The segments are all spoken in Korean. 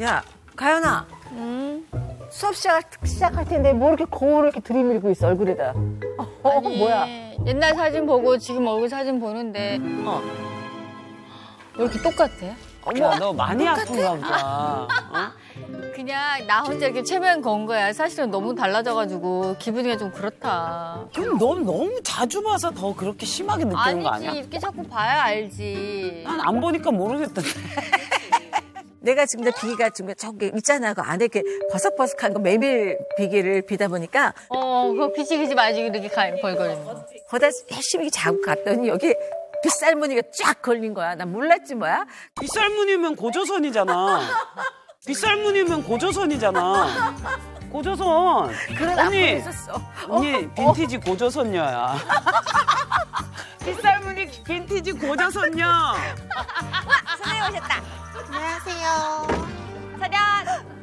야, 가연아. 수업 시작할 텐데 뭐 이렇게 거울을 이렇게 들이밀고 있어, 얼굴에다. 아니, 뭐야? 옛날 사진 보고 지금 얼굴 사진 보는데 왜 이렇게 똑같아? 야, 너 많이 아픈가 보다. 그냥 나 혼자 이렇게 최면 건 거야. 사실은 너무 달라져가지고 기분이 좀 그렇다. 그럼 넌 너무 자주 봐서 더 그렇게 심하게 느끼는 거 아니야? 아니지, 이렇게 자꾸 봐야 알지. 난 안 보니까 모르겠던데. 내가 지금 비기가 지금 저기 있잖아. 그 안에 이렇게 버석버석한 거 메밀 비기를 비다 보니까 그거 비치기지 마지 이렇게 벌거리는 거. 거기다 열심히 자고 갔더니 여기 빗살무늬가 쫙 걸린 거야. 난 몰랐지 뭐야. 빗살무늬면 고조선이잖아. 빗살무늬면 고조선이잖아. 고조선. 그런 언니, 있었어. 언니 빈티지 고조선녀야. 빗살무늬 빈티지 고조선녀. 선생님 오셨다. 안녕하세요. 서련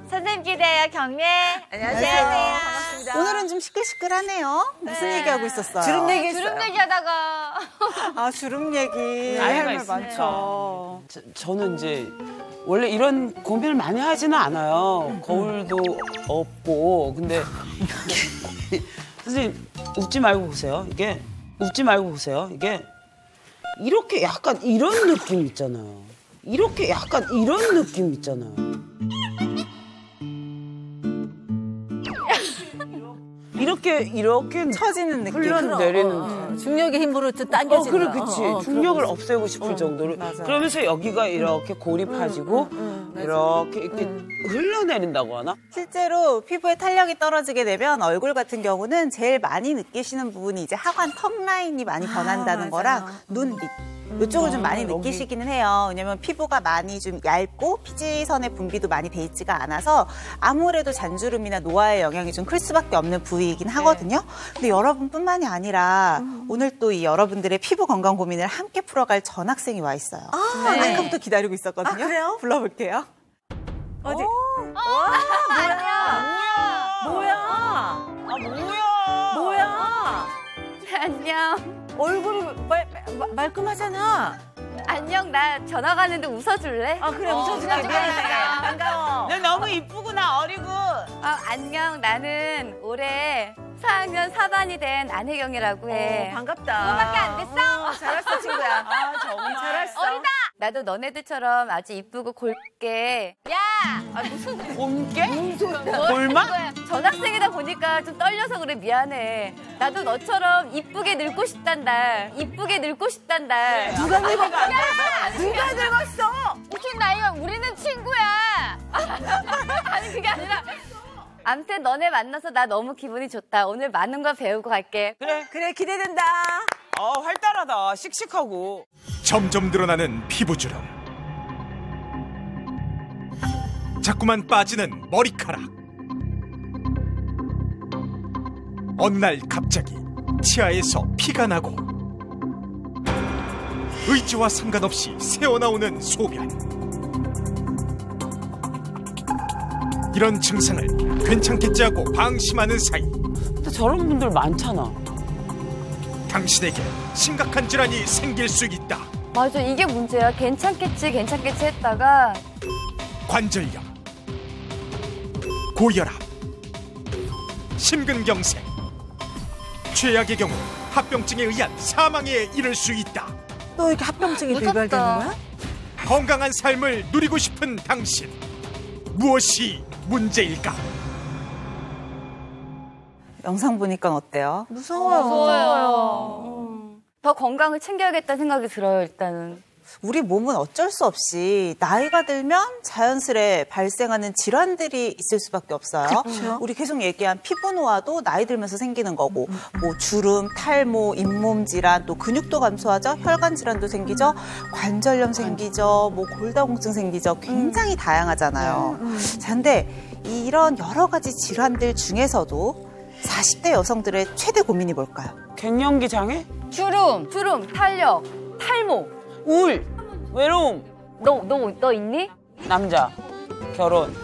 선생님 기대요. 경례. 안녕하세요. 반갑습니다. 오늘은 좀 시끌시끌하네요. 무슨 얘기하고 있었어요? 주름 얘기했어요. 주름 얘기하다가 아, 주름 얘기. 나이가 할 말 있으니까. 많죠. 저는 이제 원래 이런 고민을 많이 하지는 않아요. 거울도 없고. 근데 선생님 웃지 말고 보세요. 이게 웃지 말고 보세요. 이게 이렇게 약간 이런 느낌 있잖아요. 이렇게 약간 이런 느낌 있잖아요. 이렇게 처지는 느낌. 흘러내리는. 중력의 힘으로 또 당겨지는 그래, 거야. 그치. 중력을 없애고 싶을 정도로. 맞아요. 그러면서 여기가 이렇게 고립해지고, 이렇게 흘러내린다고 하나? 실제로 피부에 탄력이 떨어지게 되면 얼굴 같은 경우는 제일 많이 느끼시는 부분이 이제 하관 턱 라인이 많이 변한다는 거랑 눈 밑. 이쪽을 좀 많이 느끼시기는 해요. 왜냐면 피부가 많이 좀 얇고 피지선의 분비도 많이 돼 있지가 않아서 아무래도 잔주름이나 노화의 영향이 좀 클 수밖에 없는 부위이긴 하거든요. 근데 여러분뿐만이 아니라 오늘 또 이 여러분들의 피부 건강 고민을 함께 풀어갈 전학생이 와 있어요. 네. 아까부터 기다리고 있었거든요. 그래요? 불러볼게요. 어디? 뭐야? 뭐야? 안녕. 얼굴이 말끔하잖아. 안녕. 나 전화 가는데 웃어줄래? 그래, 웃어주라. 미안해. 반가워. 너 너무 이쁘구나, 어리고. 안녕. 나는 올해 4학년 4반이 된 안혜경이라고 해. 반갑다. 그거밖에 안 됐어? 잘했어, 친구야. 정말. 잘했어. 어리다. 나도 너네들처럼 아주 이쁘고 골게. 야! 무슨 곰게? 뭐 골마? 거야. 전학생이다 보니까 좀 떨려서 그래. 미안해. 나도 너처럼 이쁘게 늙고 싶단다. 이쁘게 늙고 싶단다. 누가 늙었어? 누가 늙었어? 무슨 나이야? 우리는 친구야. 아니 그게 아니라. 아무튼 너네 만나서 나 너무 기분이 좋다. 오늘 많은 거 배우고 갈게. 그래, 기대된다. 활달하다. 씩씩하고. 점점 늘어나는 피부주름, 자꾸만 빠지는 머리카락. 어느 날 갑자기 치아에서 피가 나고 의지와 상관없이 새어나오는 소변. 이런 증상을 괜찮겠지 하고 방심하는 사이 근데 저런 분들 많잖아. 당신에게 심각한 질환이 생길 수 있다. 맞아, 이게 문제야. 괜찮겠지 했다가 관절염, 고혈압, 심근경색, 최악의 경우 합병증에 의한 사망에 이를 수 있다. 또 이렇게 합병증이 유발되는 거야? 건강한 삶을 누리고 싶은 당신, 무엇이 문제일까? 영상 보니까 어때요? 무서워요. 더 건강을 챙겨야겠다는 생각이 들어요, 일단은. 우리 몸은 어쩔 수 없이 나이가 들면 자연스레 발생하는 질환들이 있을 수밖에 없어요. 그쵸? 우리 계속 얘기한 피부 노화도 나이 들면서 생기는 거고, 뭐 주름, 탈모, 잇몸 질환, 또 근육도 감소하죠. 혈관 질환도 생기죠. 관절염 생기죠. 뭐 골다공증 생기죠. 굉장히 다양하잖아요. 자, 근데 이런 여러 가지 질환들 중에서도 40대 여성들의 최대 고민이 뭘까요? 갱년기 장애? 주름, 탄력, 탈모. 우울, 외로움, 너 있니? 남자, 결혼.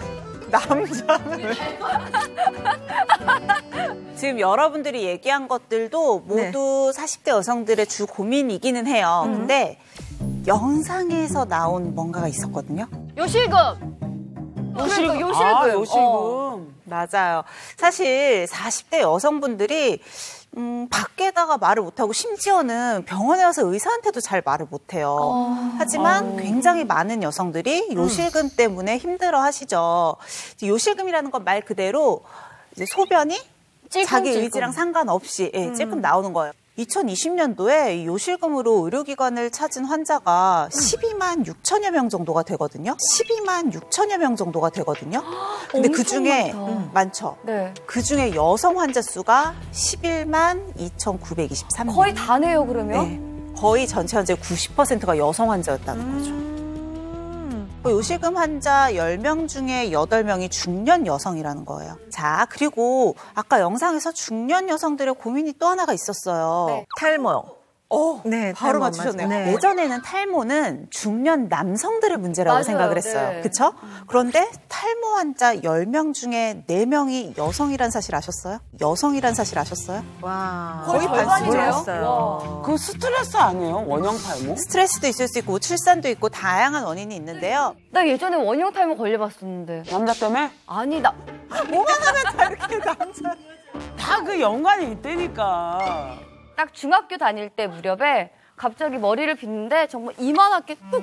남자는 지금 여러분들이 얘기한 것들도 모두 40대 여성들의 주 고민이기는 해요. 근데 영상에서 나온 뭔가가 있었거든요. 요실금. 그러니까 요실금. 아, 요실금. 맞아요. 사실 40대 여성분들이 밖에다가 말을 못하고 심지어는 병원에 와서 의사한테도 잘 말을 못해요. 하지만 굉장히 많은 여성들이 요실금 때문에 힘들어 하시죠. 요실금이라는 건 말 그대로 이제 소변이 자기 의지랑 상관없이 찔끔 나오는 거예요. 2020년도에 요실금으로 의료기관을 찾은 환자가 12만 6천여 명 정도가 되거든요. 12만 6천여 명 정도가 되거든요. 근데 그중에 많죠. 네. 그중에 여성 환자 수가 11만 2,923명. 거의 다네요, 그러면? 네. 거의 전체 환자의 90%가 여성 환자였다는 거죠. 요실금 환자 10명 중에 8명이 중년 여성이라는 거예요. 자, 그리고 아까 영상에서 중년 여성들의 고민이 또 하나가 있었어요. 네. 탈모. 네, 바로 탈모 맞추셨네요. 네. 예전에는 탈모는 중년 남성들의 문제라고 맞아요. 생각을 했어요. 네. 그렇죠? 그런데 탈모 환자 10명 중에 4명이 여성이란 사실 아셨어요? 여성이란 사실 아셨어요? 와. 거의 반반이네요. 몰랐어요. 그 스트레스 아니에요? 원형 탈모? 스트레스도 있을 수 있고 출산도 있고 다양한 원인이 있는데요. 나 예전에 원형 탈모 걸려봤었는데. 남자 때문에? 아니, 나. 뭐만 하면 다 이렇게 남자. 다 그 연관이 있다니까. 딱 중학교 다닐 때 무렵에 갑자기 머리를 빗는데 정말 이만하게 뚝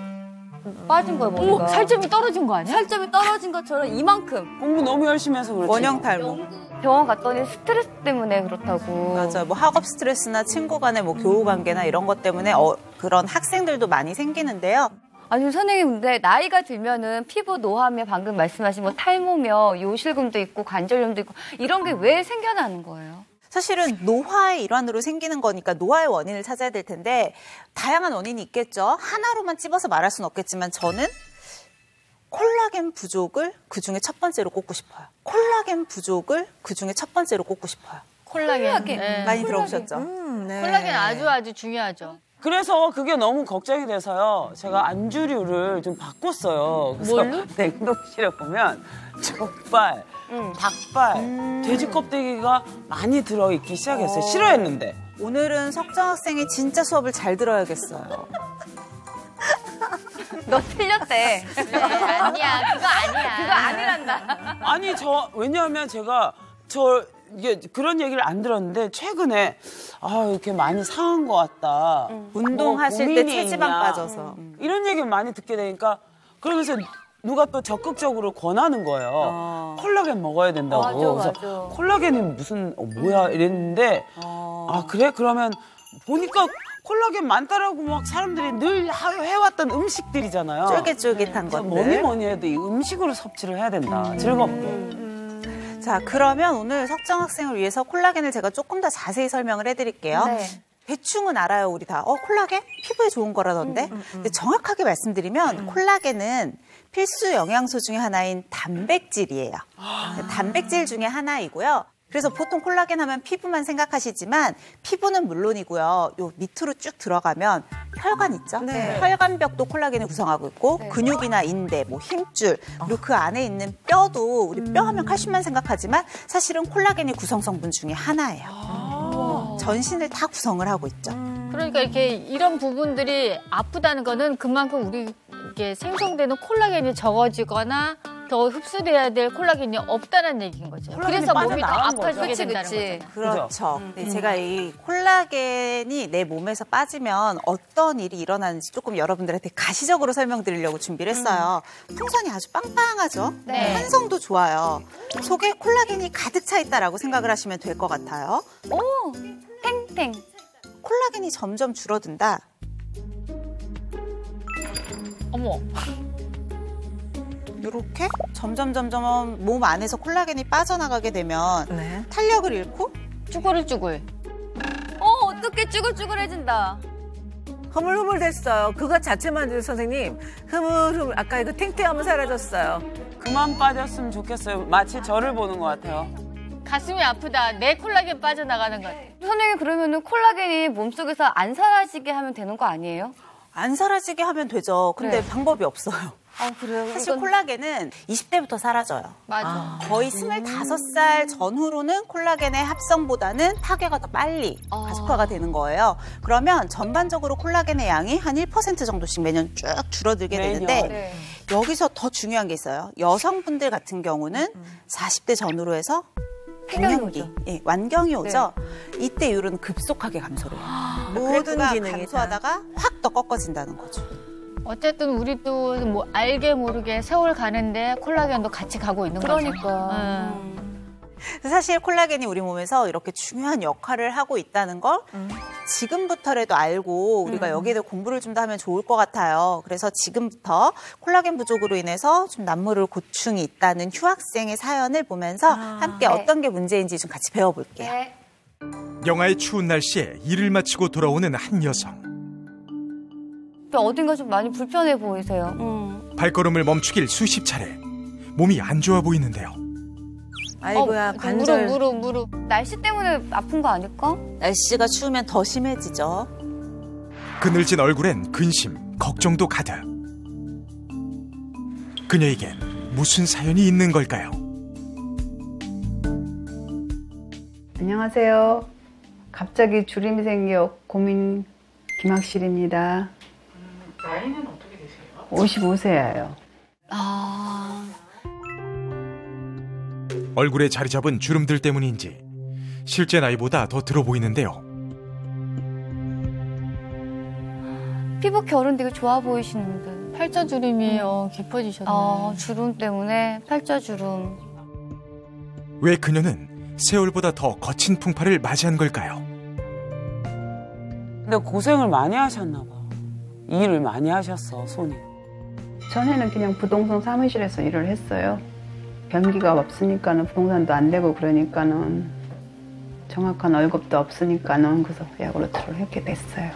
빠진 거예요, 머리가. 살점이 떨어진 거 아니야? 살점이 떨어진 것처럼 이만큼. 공부 너무 열심히 해서 그렇지. 원형 탈모. 병원 갔더니 스트레스 때문에 그렇다고. 맞아요. 뭐 학업 스트레스나 친구 간의 뭐 교우 관계나 이런 것 때문에 그런 학생들도 많이 생기는데요. 아니, 선생님, 근데 나이가 들면은 피부 노화며 방금 말씀하신 뭐 탈모며 요실금도 있고 관절염도 있고 이런 게 왜 생겨나는 거예요? 사실은 노화의 일환으로 생기는 거니까 노화의 원인을 찾아야 될 텐데 다양한 원인이 있겠죠. 하나로만 찝어서 말할 수는 없겠지만 저는 콜라겐 부족을 그중에 첫 번째로 꼽고 싶어요. 콜라겐 부족을 그중에 첫 번째로 꼽고 싶어요. 콜라겐. 네. 많이 들어보셨죠? 네. 콜라겐 아주 중요하죠. 그래서 그게 너무 걱정이 돼서요. 제가 안주류를 좀 바꿨어요. 그래서 뭘로? 냉동실에 보면 족발, 닭발, 돼지 껍데기가 많이 들어있기 시작했어요. 싫어했는데. 오늘은 석정 학생이 진짜 수업을 잘 들어야겠어요. 너 틀렸대. 아니야, 그거 아니야. 그거 아니란다. 아니, 왜냐하면 제가 이게 그런 얘기를 안 들었는데 최근에 이렇게 많이 상한 것 같다. 운동하실 때 고민이 체지방 있냐. 빠져서. 이런 얘기를 많이 듣게 되니까 그러면서 누가 또 적극적으로 권하는 거예요. 콜라겐 먹어야 된다고. 맞아. 그래서 콜라겐이 무슨 뭐야 이랬는데 그래? 그러면 보니까 콜라겐 많다라고 막 사람들이 늘 해왔던 음식들이잖아요. 쫄깃쫄깃한 그래서 것들. 뭐니 해도 이 음식으로 섭취를 해야 된다. 즐겁게. 자, 그러면 오늘 석정 학생을 위해서 콜라겐을 제가 조금 더 자세히 설명을 해드릴게요. 네. 대충은 알아요, 우리 다. 콜라겐? 피부에 좋은 거라던데. 근데 정확하게 말씀드리면 콜라겐은 필수 영양소 중에 하나인 단백질이에요. 단백질 중에 하나이고요. 그래서 보통 콜라겐 하면 피부만 생각하시지만 피부는 물론이고요. 요 밑으로 쭉 들어가면 혈관 있죠? 네. 혈관벽도 콜라겐을 구성하고 있고 근육이나 인대, 뭐 힘줄, 그리고 그 안에 있는 뼈도 우리 뼈 하면 칼슘만 생각하지만 사실은 콜라겐이 구성 성분 중에 하나예요. 전신을 다 구성을 하고 있죠. 그러니까 이렇게 이런 부분들이 아프다는 거는 그만큼 우리 이게 생성되는 콜라겐이 적어지거나 더 흡수돼야 될 콜라겐이 없다는 얘기인 거죠. 콜라겐이 그래서 몸이 더 빠져나간 아파지게 거죠. 된다는 그치. 거죠. 그렇죠. 네, 제가 이 콜라겐이 내 몸에서 빠지면 어떤 일이 일어나는지 조금 여러분들한테 가시적으로 설명드리려고 준비를 했어요. 풍선이 아주 빵빵하죠? 네. 환성도 좋아요. 속에 콜라겐이 가득 차 있다라고 생각을 하시면 될 것 같아요. 오, 탱탱. 콜라겐이 점점 줄어든다. 어머. 이렇게 점점 몸 안에서 콜라겐이 빠져나가게 되면 네. 탄력을 잃고 쭈글쭈글. 어떻게 쭈글쭈글해진다. 흐물흐물 됐어요. 그것 자체만 해도 선생님 흐물흐물 아까 이거 탱탱하면 사라졌어요. 그만 빠졌으면 좋겠어요. 마치 저를 보는 것 같아요. 가슴이 아프다. 내 콜라겐 빠져나가는 것 같아. 선생님, 그러면은 콜라겐이 몸속에서 안 사라지게 하면 되는 거 아니에요? 안 사라지게 하면 되죠. 근데 네. 방법이 없어요. 그래요? 사실 콜라겐은 20대부터 사라져요. 맞아. 거의 25살 전후로는 콜라겐의 합성보다는 파괴가 더 빨리 가속화가 되는 거예요. 그러면 전반적으로 콜라겐의 양이 한 1% 정도씩 매년 쭉 줄어들게 매년. 되는데 네. 여기서 더 중요한 게 있어요. 여성분들 같은 경우는 40대 전후로 해서 갱년기, 예, 완경이 오죠. 이때 이후로는 급속하게 감소를 해요. 모든 기능이 감소하다가 확 더 꺾어진다는 거죠. 어쨌든 우리도 뭐 알게 모르게 세월 가는데 콜라겐도 같이 가고 있는 거죠. 그러니까. 사실 콜라겐이 우리 몸에서 이렇게 중요한 역할을 하고 있다는 걸 지금부터라도 알고 우리가 여기에 대해 공부를 좀 더 하면 좋을 것 같아요. 그래서 지금부터 콜라겐 부족으로 인해서 좀 남모를 고충이 있다는 휴학생의 사연을 보면서 함께 어떤 게 문제인지 좀 같이 배워볼게요. 네. 영하의 추운 날씨에 일을 마치고 돌아오는 한 여성. 어딘가 좀 많이 불편해 보이세요. 발걸음을 멈추길 수십 차례. 몸이 안 좋아 보이는데요. 아이고야, 관절. 무릎. 날씨 때문에 아픈 거 아닐까? 날씨가 추우면 더 심해지죠. 그늘진 얼굴엔 근심, 걱정도 가득. 그녀에겐 무슨 사연이 있는 걸까요? 안녕하세요. 갑자기 주름이 생겨 고민 김학실입니다. 나이는 어떻게 되세요? 55세예요. 얼굴에 자리 잡은 주름들 때문인지 실제 나이보다 더 들어 보이는데요. 피부 결은 되게 좋아 보이시는데. 팔자주름이 깊어지셨네. 주름 때문에 팔자주름. 왜 그녀는 세월보다 더 거친 풍파를 맞이한 걸까요? 근데 고생을 많이 하셨나 봐. 일을 많이 하셨어, 손이. 전에는 그냥 부동산 사무실에서 일을 했어요. 변기가 없으니까는 부동산도 안 되고 그러니까는 정확한 월급도 없으니까는 그래서 야구르트를 했게 됐어요.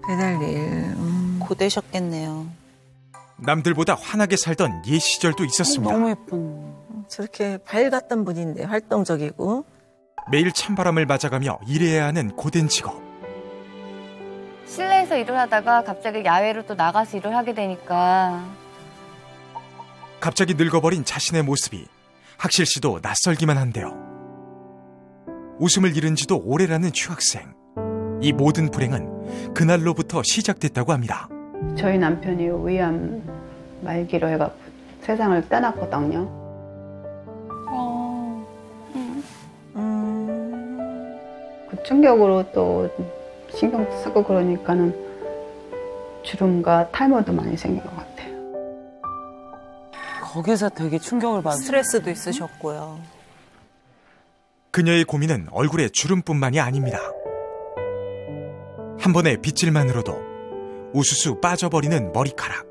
배달 일. 고되셨겠네요. 남들보다 환하게 살던 옛 시절도 있었습니다. 너무 예쁜. 저렇게 밝았던 분인데 활동적이고. 매일 찬바람을 맞아가며 일해야 하는 고된 직업. 실내에서 일을 하다가 갑자기 야외로 또 나가서 일을 하게 되니까. 갑자기 늙어버린 자신의 모습이 학실 씨도 낯설기만 한데요. 웃음을 잃은 지도 오래라는 휴학생. 이 모든 불행은 그날로부터 시작됐다고 합니다. 저희 남편이 위암 말기로 해갖고 세상을 떠났거든요. 그 충격으로 또 신경 쓰고 그러니까는 주름과 탈모도 많이 생긴 것 같아요. 거기서 되게 충격을 받았어요. 스트레스도 있으셨고요. 그녀의 고민은 얼굴의 주름뿐만이 아닙니다. 한 번의 빗질만으로도 우수수 빠져버리는 머리카락.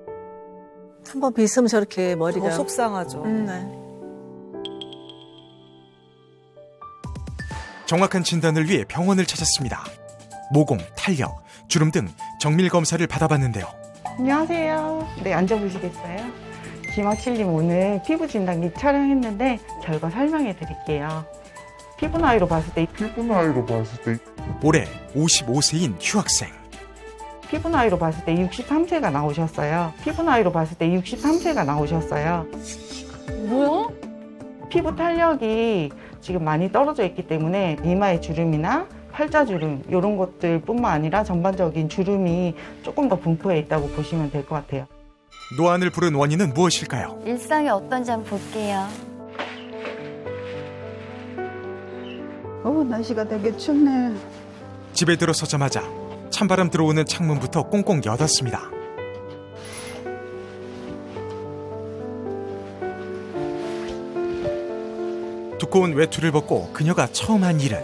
한번 빗으면 저렇게 머리가. 더 속상하죠. 네. 정확한 진단을 위해 병원을 찾았습니다. 모공, 탄력, 주름 등 정밀 검사를 받아봤는데요. 안녕하세요. 네, 앉아보시겠어요? 김학실님 오늘 피부 진단기 촬영했는데 결과 설명해 드릴게요. 피부 나이로 봤을 때 올해 55세인 휴학생. 피부 나이로 봤을 때 63세가 나오셨어요. 피부 나이로 봤을 때 63세가 나오셨어요. 뭐야? 피부 탄력이 지금 많이 떨어져 있기 때문에 이마의 주름이나 팔자주름 이런 것들뿐만 아니라 전반적인 주름이 조금 더 분포해 있다고 보시면 될 것 같아요. 노안을 부른 원인은 무엇일까요? 일상이 어떤지 한번 볼게요. 날씨가 되게 춥네. 집에 들어서자마자 찬바람 들어오는 창문부터 꽁꽁 여닫습니다. 두꺼운 외투를 벗고 그녀가 처음 한 일은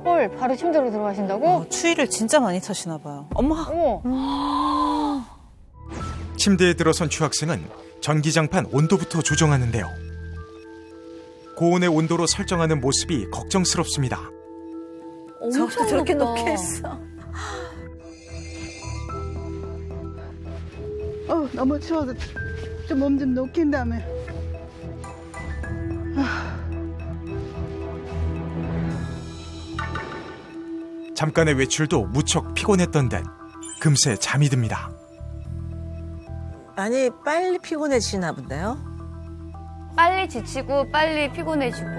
헐, 바로 침대로 들어가신다고? 추위를 진짜 많이 타시나 봐요. 엄마. 어머. 침대에 들어선 휴학생은 전기장판 온도부터 조정하는데요. 고온의 온도로 설정하는 모습이 걱정스럽습니다. 저것도 저렇게 높게 했어. 너무 추워서 좀 몸 좀 녹인 다음에. 잠깐의 외출도 무척 피곤했던 듯 금세 잠이 듭니다. 많이 빨리 피곤해지시나 본데요? 빨리 지치고 빨리 피곤해지고.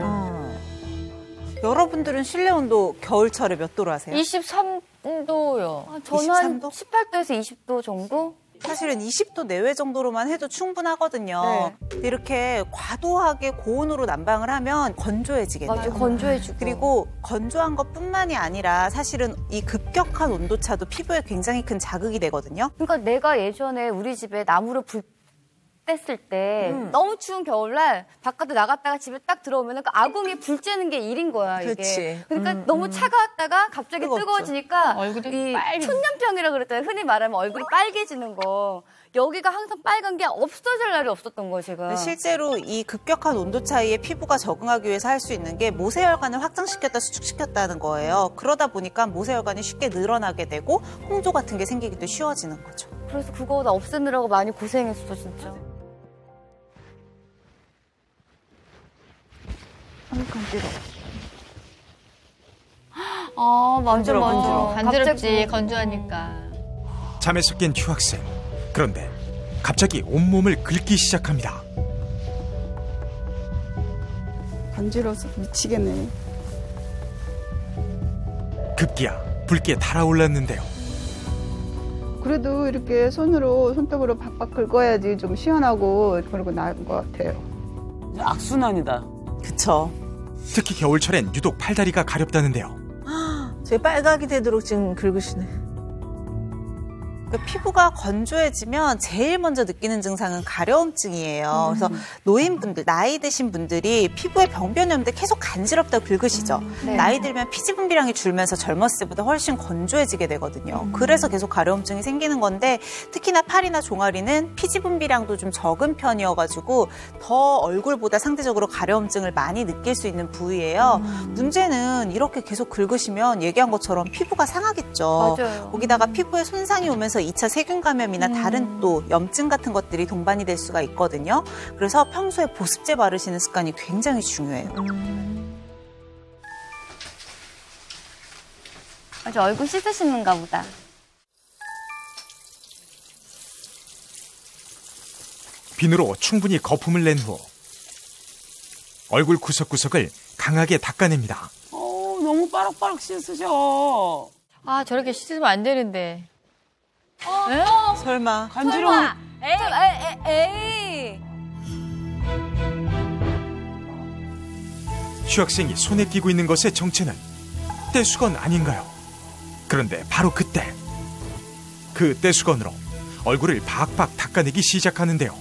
여러분들은 실내 온도 겨울철에 몇 도로 하세요? 23 20도요. 저는 한 23도? 18도에서 20도 정도? 사실은 20도 내외 정도로만 해도 충분하거든요. 근데 이렇게 과도하게 고온으로 난방을 하면 건조해지겠죠. 맞아, 건조해지고. 그리고 건조한 것뿐만이 아니라 사실은 이 급격한 온도차도 피부에 굉장히 큰 자극이 되거든요. 그러니까 내가 예전에 우리 집에 나무를 불 뗐을 때 너무 추운 겨울날 바깥에 나갔다가 집에 딱 들어오면 그 아궁이 불 쬐는 게 일인 거야, 이게. 그치. 그러니까 너무 차가웠다가 갑자기 뜨겁죠. 뜨거워지니까 얼굴이 이 빨개. 천년병이라 그랬잖아요. 흔히 말하면 얼굴이 빨개지는 거. 여기가 항상 빨간 게 없어질 날이 없었던 거예요, 제가. 실제로 이 급격한 온도 차이에 피부가 적응하기 위해서 할 수 있는 게 모세혈관을 확장시켰다 수축시켰다는 거예요. 그러다 보니까 모세혈관이 쉽게 늘어나게 되고 홍조 같은 게 생기기도 쉬워지는 거죠. 그래서 그거 나 없애느라고 많이 고생했어, 진짜. 맞아. 간지럽지, 건조하니까. 잠에서 깬 휴학생. 그런데 갑자기 온몸을 긁기 시작합니다. 간지러워서 미치겠네. 급기야 붉게 달아올랐는데요. 그래도 이렇게 손톱으로 박박 긁어야지 좀 시원하고 그리고 나은 것 같아요. 악순환이다. 그쵸. 특히 겨울철엔 유독 팔다리가 가렵다는데요. 제 빨갛게 되도록 지금 긁으시네. 그러니까 피부가 건조해지면 제일 먼저 느끼는 증상은 가려움증이에요. 그래서 노인분들, 나이 드신 분들이 피부에 병변이 없는데 계속 간지럽다고 긁으시죠. 네. 나이 들면 피지 분비량이 줄면서 젊었을 때보다 훨씬 건조해지게 되거든요. 그래서 계속 가려움증이 생기는 건데 특히나 팔이나 종아리는 피지 분비량도 좀 적은 편이어가지고 더 얼굴보다 상대적으로 가려움증을 많이 느낄 수 있는 부위예요. 문제는 이렇게 계속 긁으시면 얘기한 것처럼 피부가 상하겠죠. 맞아요. 거기다가 피부에 손상이 오면서 2차 세균 감염이나 다른 또 염증 같은 것들이 동반이 될 수가 있거든요. 그래서 평소에 보습제 바르시는 습관이 굉장히 중요해요. 맞아, 얼굴 씻으시는가 보다. 비누로 충분히 거품을 낸 후 얼굴 구석구석을 강하게 닦아냅니다. 너무 빠락빠락 씻으셔. 아, 저렇게 씻으면 안 되는데. 설마. 간지러운. 에이. 휴학생이 손에 끼고 있는 것의 정체는 떼수건 아닌가요? 그런데 바로 그때 그 떼수건으로 얼굴을 박박 닦아내기 시작하는데요.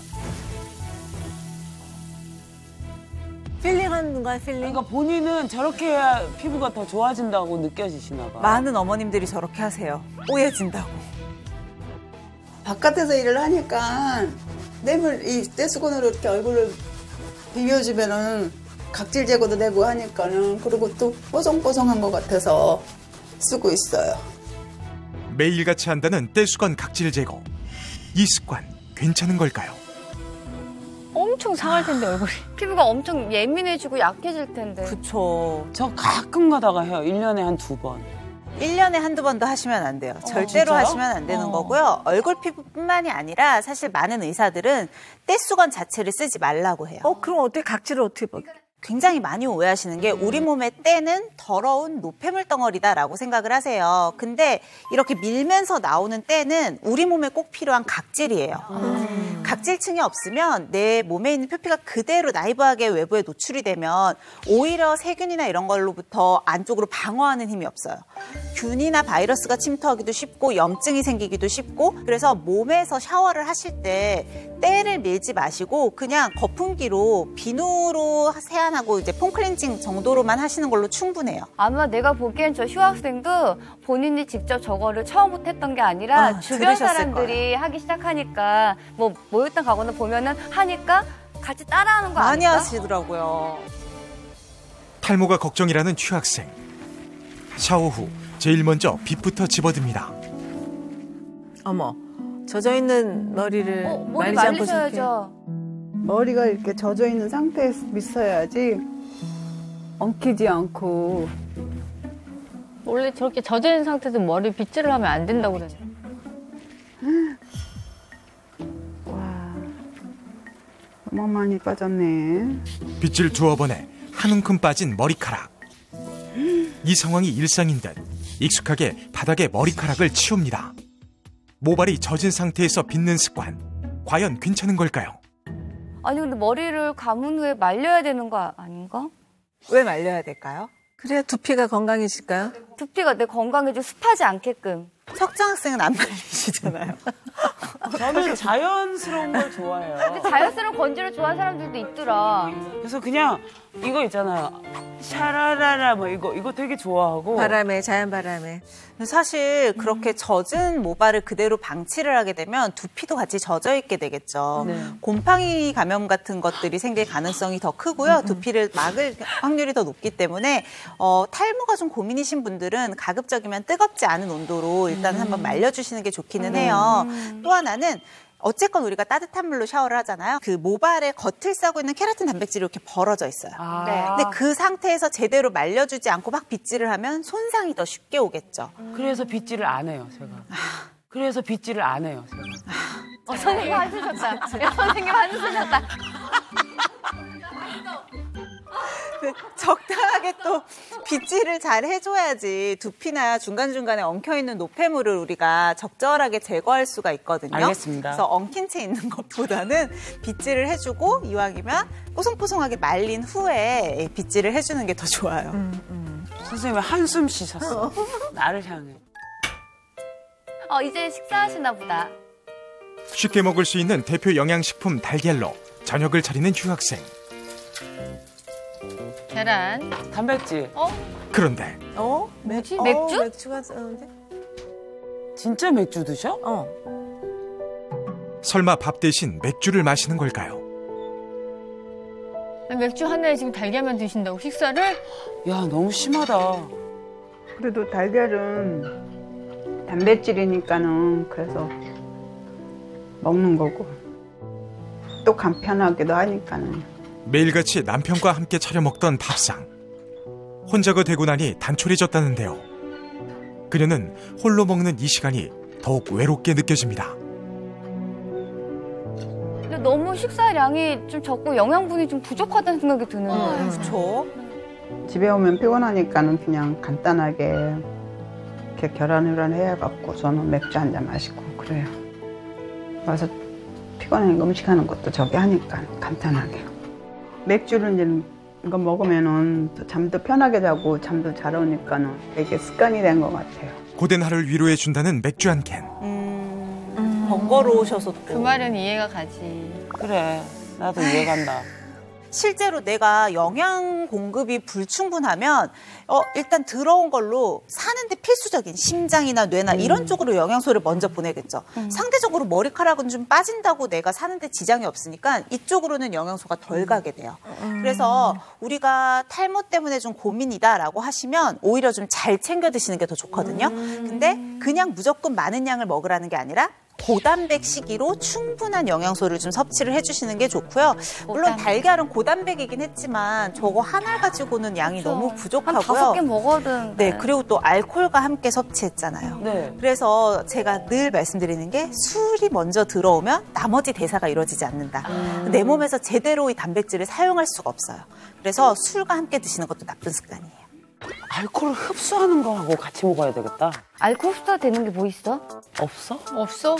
필링하는 거야, 필링? 그러니까 본인은 저렇게 해야 피부가 더 좋아진다고 느껴지시나 봐. 많은 어머님들이 저렇게 하세요. 뽀얘진다고. 바깥에서 일을 하니까 이 떼수건으로 이렇게 얼굴을 비벼주면은 각질 제거도 되고 하니까는 그리고 또 뽀송뽀송한 것 같아서 쓰고 있어요. 매일같이 한다는 떼수건 각질 제거. 이 습관 괜찮은 걸까요? 엄청 상할 텐데, 얼굴이. 피부가 엄청 예민해지고 약해질 텐데. 그쵸. 저 가끔 가다가 해요. 1년에 한 2번. 1년에 한두 번도 하시면 안 돼요. 절대로 진짜요? 하시면 안 되는 거고요. 얼굴 피부뿐만이 아니라 사실 많은 의사들은 떼수건 자체를 쓰지 말라고 해요. 그럼 어떻게 각질을 어떻게 봐? 굉장히 많이 오해하시는 게 우리 몸의 때는 더러운 노폐물 덩어리다라고 생각을 하세요. 근데 이렇게 밀면서 나오는 때는 우리 몸에 꼭 필요한 각질이에요. 각질층이 없으면 내 몸에 있는 표피가 그대로 나이브하게 외부에 노출이 되면 오히려 세균이나 이런 걸로부터 안쪽으로 방어하는 힘이 없어요. 균이나 바이러스가 침투하기도 쉽고 염증이 생기기도 쉽고 그래서 몸에서 샤워를 하실 때 때를 밀지 마시고 그냥 거품기로 비누로 세안하고 이제 폼클렌징 정도로만 하시는 걸로 충분해요. 아마 내가 보기엔 저 휴학생도 본인이 직접 저거를 처음부터 했던 게 아니라 주변 들으셨을 사람들이 거예요. 하기 시작하니까 뭐 모욕탕 가거나 보면은 하니까 같이 따라하는 거 많이 아닐까? 하시더라고요. 탈모가 걱정이라는 휴학생. 샤워 후 제일 먼저 빗부터 집어듭니다. 어머, 젖어있는 머리를 머리 말리지 않고 저렇게. 말리셔야죠. 머리가 이렇게 젖어 있는 상태에서 있어야지 엉키지 않고. 원래 저렇게 젖어있는 상태에서 머리 빗질을 하면 안 된다고 그러죠. 와, 너무 많이 빠졌네. 빗질 두어 번에 한 움큼 빠진 머리카락. 이 상황이 일상인 듯 익숙하게 바닥에 머리카락을 치웁니다. 모발이 젖은 상태에서 빗는 습관, 과연 괜찮은 걸까요? 아니 근데 머리를 감은 후에 말려야 되는 거 아닌가? 왜 말려야 될까요? 그래야 두피가 건강해질까요? 두피가 내 건강에 좀 습하지 않게끔. 석정 학생은 안 말리시잖아요. 저는 자연스러운 걸 좋아해요. 근데 자연스러운 건조를 좋아하는 사람들도 있더라. 그래서 그냥 이거 있잖아요. 샤라라라 뭐 이거 되게 좋아하고. 바람에, 자연 바람에. 사실 그렇게 젖은 모발을 그대로 방치를 하게 되면 두피도 같이 젖어 있게 되겠죠. 곰팡이 감염 같은 것들이 생길 가능성이 더 크고요. 두피를 막을 확률이 더 높기 때문에 탈모가 좀 고민이신 분들은 가급적이면 뜨겁지 않은 온도로 일단 한번 말려주시는 게 좋기는 해요. 또 하나는 어쨌건 우리가 따뜻한 물로 샤워를 하잖아요. 그 모발의 겉을 싸고 있는 케라틴 단백질이 이렇게 벌어져 있어요. 네. 근데 그 상태에서 제대로 말려주지 않고 막 빗질을 하면 손상이 더 쉽게 오겠죠. 그래서 빗질을 안 해요, 제가. 그래서 빗질을 안 해요, 제가. 선생님 한숨 쉬었다. 야, 선생님 한숨 쉬었다. 적당하게 또 빗질을 잘 해줘야지 두피나 중간중간에 엉켜있는 노폐물을 우리가 적절하게 제거할 수가 있거든요. 알겠습니다. 그래서 엉킨 채 있는 것보다는 빗질을 해주고 이왕이면 뽀송뽀송하게 말린 후에 빗질을 해주는 게 더 좋아요. 선생님 왜 한숨 쉬셨어? 나를 향해. 이제 식사하시나 보다. 쉽게 먹을 수 있는 대표 영양식품 달걀로 저녁을 차리는 휴학생. 계란. 단백질. 그런데 뭐지? 맥주? 맥주가 쓰는데? 진짜 맥주 드셔? 설마 밥 대신 맥주를 마시는 걸까요? 맥주 하나에 지금 달걀만 드신다고 식사를? 야, 너무 심하다. 그래도 달걀은 단백질이니까는 그래서 먹는 거고 또 간편하기도 하니까는. 매일같이 남편과 함께 차려 먹던 밥상. 혼자가 되고 나니 단촐해졌다는데요. 그녀는 홀로 먹는 이 시간이 더욱 외롭게 느껴집니다. 근데 너무 식사량이 좀 적고 영양분이 좀 부족하다는 생각이 드는. 그렇죠. 집에 오면 피곤하니까는 그냥 간단하게 이렇게 계란후라이 해갖고 저는 맥주 한 잔 마시고 그래요. 와서 피곤하니까 음식하는 것도 저기 하니까 간단하게. 맥주를 이제 이거 먹으면은 또 잠도 편하게 자고 잠도 잘 오니까는 되게 습관이 된 것 같아요. 고된 하루를 위로해 준다는 맥주 한 캔. 번거로우셔서 그 말은 이해가 가지. 그래, 나도 이해간다. 실제로 내가 영양 공급이 불충분하면 일단 들어온 걸로 사는데 필수적인 심장이나 뇌나 이런 쪽으로 영양소를 먼저 보내겠죠. 상대적으로 머리카락은 좀 빠진다고 내가 사는데 지장이 없으니까 이쪽으로는 영양소가 덜 가게 돼요. 그래서 우리가 탈모 때문에 좀 고민이다라고 하시면 오히려 좀 잘 챙겨 드시는 게 더 좋거든요. 근데 그냥 무조건 많은 양을 먹으라는 게 아니라 고단백 시기로 충분한 영양소를 좀 섭취를 해주시는 게 좋고요. 물론 달걀은 고단백이긴 했지만 저거 하나 가지고는 양이 너무 부족하고요. 한 5개 먹어야 되는데. 네, 그리고 또 알코올과 함께 섭취했잖아요. 네. 그래서 제가 늘 말씀드리는 게 술이 먼저 들어오면 나머지 대사가 이루어지지 않는다. 내 몸에서 제대로 이 단백질을 사용할 수가 없어요. 그래서 술과 함께 드시는 것도 나쁜 습관이에요. 알코올을 흡수하는 거하고 같이 먹어야 되겠다. 알코올 흡수가 되는 게 뭐 있어? 없어? 없어?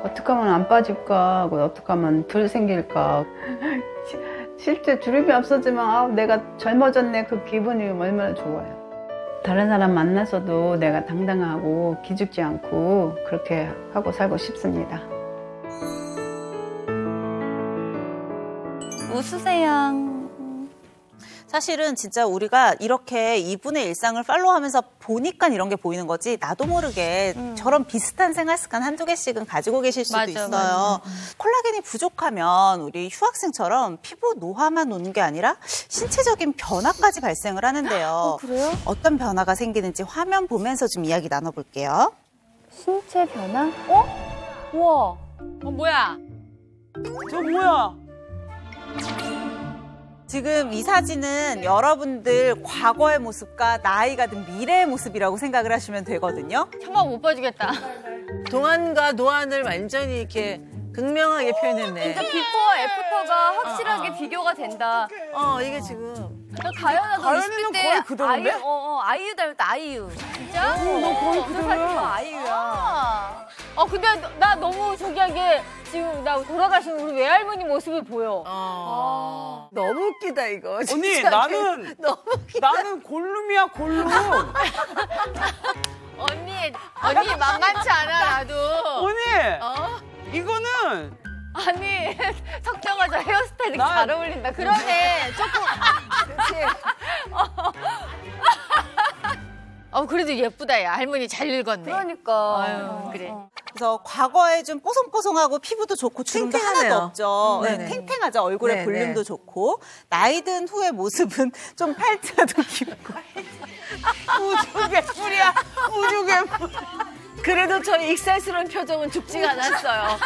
어떻게 하면 안 빠질까 하고 어떻게 하면 덜 생길까. 실제 주름이 없었지만 내가 젊어졌네 그 기분이 얼마나 좋아요. 다른 사람 만나서도 내가 당당하고 기죽지 않고 그렇게 하고 살고 싶습니다. 웃으세요. 사실은 진짜 우리가 이렇게 이분의 일상을 팔로우하면서 보니까 이런 게 보이는 거지 나도 모르게 저런 비슷한 생활 습관 한두 개씩은 가지고 계실 수도 맞아, 있어요. 맞아. 콜라겐이 부족하면 우리 휴학생처럼 피부 노화만 오는 게 아니라 신체적인 변화까지 발생을 하는데요. 그래요? 어떤 변화가 생기는지 화면 보면서 좀 이야기 나눠볼게요. 신체 변화? 우와. 뭐야? 저 뭐야? 지금 이 사진은 여러분들 과거의 모습과 나이가 든 미래의 모습이라고 생각을 하시면 되거든요. 참아 못 봐주겠다. 동안과 노안을 완전히 이렇게 극명하게 표현했네. 진짜 비포와 애프터가 확실하게 비교가 된다. 이게 지금. 나 가연아도 가연이는 20대 때 거의 그대로인데? 아이유 닮았다, 아이유. 진짜? 너 거의 그대로야. 아이유야. 근데 나 너무 저기한 게 지금 나 돌아가신 우리 외할머니 모습이 보여. 너무 웃기다, 이거. 언니, 진짜. 나는, 너무 웃기다. 나는 골룸이야, 골룸. 언니 만만치 않아, 나도. 언니, 이거는. 아니, 석정아 저 헤어스타일이 난- 잘 어울린다. 그러네. 조금. 그래도 예쁘다, 야. 할머니 잘 늙었네. 그러니까. 아유, 그래. 그래서 과거에 좀 뽀송뽀송하고 피부도 좋고 주름도 탱탱하네요. 하나도 없죠. 네네. 탱탱하죠. 얼굴에 네네. 볼륨도 좋고. 나이 든 후의 모습은 좀 팔자도 깊고. 우죽의 뿔이야, 우죽의 뿔. 그래도 저 익살스러운 표정은 죽지가 않았어요.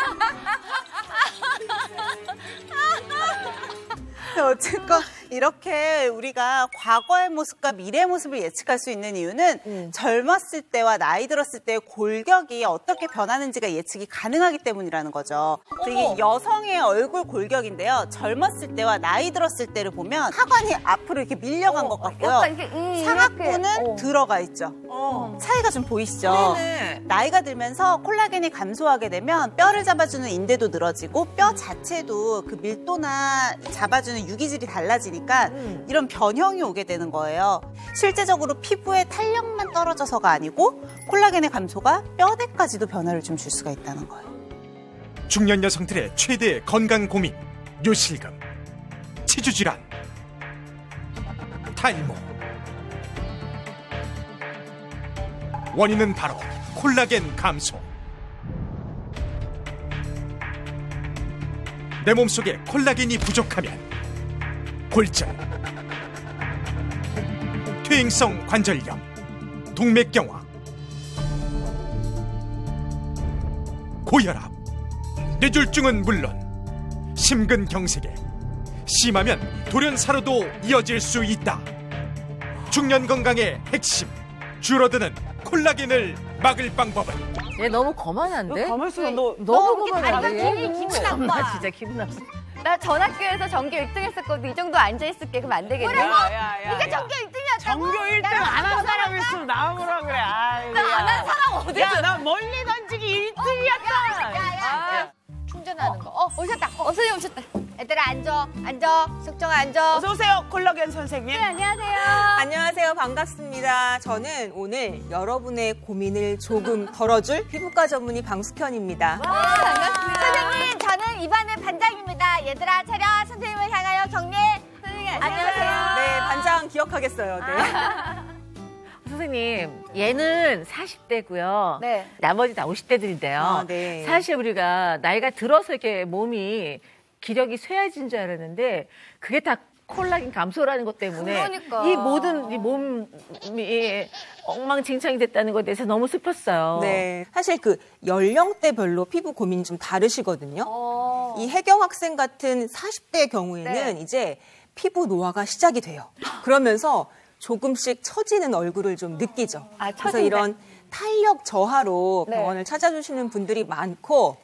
어쨌건 이렇게 우리가 과거의 모습과 미래의 모습을 예측할 수 있는 이유는 젊었을 때와 나이 들었을 때의 골격이 어떻게 변하는지가 예측이 가능하기 때문이라는 거죠. 이게 여성의 얼굴 골격인데요. 젊었을 때와 나이 들었을 때를 보면 하관이 앞으로 이렇게 밀려간 것 같고요. 약간 이렇게, 상악부는 이렇게. 들어가 있죠. 차이가 좀 보이시죠? 네네. 나이가 들면서 콜라겐이 감소하게 되면 뼈를 잡아주는 인대도 늘어지고 뼈 자체도 그 밀도나 잡아주는 유기질이 달라지니까 이런 변형이 오게 되는 거예요. 실제적으로 피부의 탄력만 떨어져서가 아니고 콜라겐의 감소가 뼈대까지도 변화를 좀 줄 수가 있다는 거예요. 중년 여성들의 최대 건강 고민, 요실금, 치주질환, 탈모. 원인은 바로 콜라겐 감소. 내 몸속에 콜라겐이 부족하면 골절, 퇴행성 관절염, 동맥경화, 고혈압, 뇌졸중은 물론 심근경색에 심하면 돌연사로도 이어질 수 있다. 중년 건강의 핵심, 줄어드는 콜라겐을 막을 방법은 얘 너무 거만한데? 가만 있어, 너. 너무 이렇게 거만하네. 다리가 기분 나빠. 정말 진짜 기분 나빠. 나 전학교에서 전교 1등 했었거든. 이 정도 앉아있을게. 그럼 안 되겠네. 이게 전교 1등이었다고? 전교 1등 안 한 사람 있으면 나오라 그래. 아이고. 안 한 사람 어디 야, 나 멀리 던지기 1등이었다. 야야. 충전하는 거. 오셨다. 선생님 오셨다. 얘들아 앉아. 숙정아 앉아. 어서 오세요, 콜라겐 선생님. 네, 안녕하세요. 안녕하세요. 반갑습니다. 저는 오늘 여러분의 고민을 조금 덜어줄 피부과 전문의 방숙현입니다. 반갑습니다. 선생님, 저는 이반의 반장입니다. 얘들아 차려. 선생님을 향하여 격려. 선생님 안녕하세요. 네, 반장 기억하겠어요. 네. 선생님, 얘는 40대고요. 네. 나머지 다 50대들인데요. 네. 사실 우리가 나이가 들어서 이렇게 몸이 기력이 쇠해진 줄 알았는데 그게 다 콜라겐 감소라는 것 때문에 그러니까. 이 모든 이 몸이 엉망진창이 됐다는 것에 대해서 너무 슬펐어요. 네. 사실 그 연령대별로 피부 고민이 좀 다르시거든요. 이 혜경 학생 같은 40대의 경우에는 네. 이제 피부 노화가 시작이 돼요. 그러면서 조금씩 처지는 얼굴을 좀 느끼죠. 그래서 처진다. 이런 탄력 저하로 네. 병원을 찾아주시는 분들이 많고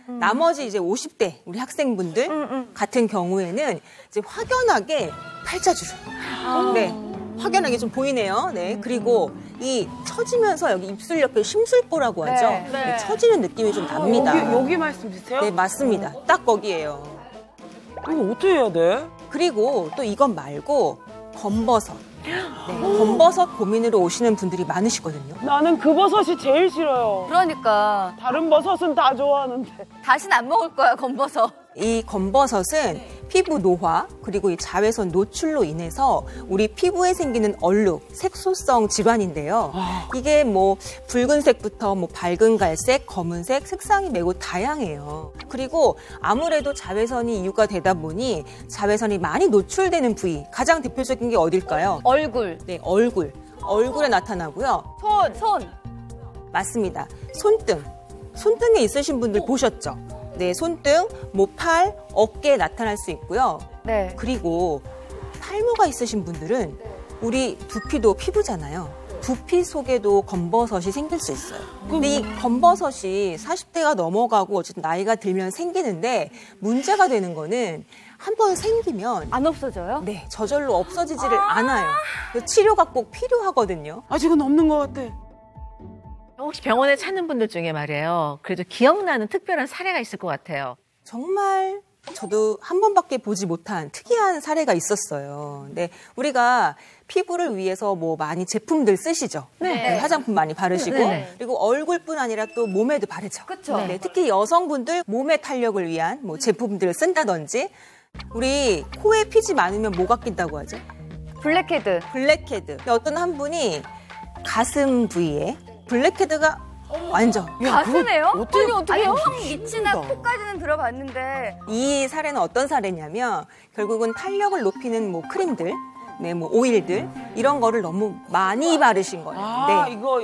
나머지 이제 50대 우리 학생분들 같은 경우에는 이제 확연하게 팔자주름. 네. 확연하게 좀 보이네요. 네. 그리고 이 처지면서 여기 입술 옆에 심술보라고 하죠. 네. 네. 처지는 느낌이 좀 납니다. 여기 말씀이세요? 네, 맞습니다. 딱 거기에요. 이거 어떻게 해야 돼? 그리고 또 이것 말고 검버섯. 네, 검버섯 고민으로 오시는 분들이 많으시거든요. 나는 그 버섯이 제일 싫어요. 그러니까 다른 버섯은 다 좋아하는데. 다시는 안 먹을 거야 건버섯. 이 검버섯은 피부 노화 그리고 이 자외선 노출로 인해서 우리 피부에 생기는 얼룩, 색소성 질환인데요. 이게 뭐 붉은색부터 뭐 밝은 갈색, 검은색, 색상이 매우 다양해요. 그리고 아무래도 자외선이 이유가 되다 보니 자외선이 많이 노출되는 부위, 가장 대표적인 게 어딜까요? 얼굴. 네, 얼굴. 얼굴에 나타나고요. 손. 맞습니다. 손등. 손등에 있으신 분들 보셨죠? 네, 손등, 뭐 팔, 어깨에 나타날 수 있고요. 네. 그리고 탈모가 있으신 분들은 우리 두피도 피부잖아요. 두피 속에도 검버섯이 생길 수 있어요. 근데 이 검버섯이 40대가 넘어가고 어쨌든 나이가 들면 생기는데 문제가 되는 거는 한 번 생기면 안 없어져요? 네, 저절로 없어지지를 않아요. 치료가 꼭 필요하거든요. 아직은 없는 것 같아. 혹시 병원에 찾는 분들 중에 말이에요. 그래도 기억나는 특별한 사례가 있을 것 같아요. 정말 저도 한 번밖에 보지 못한 특이한 사례가 있었어요. 근데 우리가 피부를 위해서 뭐 많이 제품들 쓰시죠. 네. 화장품 많이 바르시고 네. 그리고 얼굴뿐 아니라 또 몸에도 바르죠. 그쵸. 네, 특히 여성분들 몸의 탄력을 위한 뭐 제품들을 쓴다든지 우리 코에 피지 많으면 뭐가 낀다고 하죠? 블랙헤드. 블랙헤드. 어떤 한 분이 가슴 부위에 블랙헤드가 완전 가슴에요? 어떻게 아니, 턱 밑이나 코까지는 들어봤는데. 이 사례는 어떤 사례냐면 결국은 탄력을 높이는 뭐 크림들, 네, 뭐 오일들 이런 거를 너무 많이 바르신 거예요. 아, 네. 이거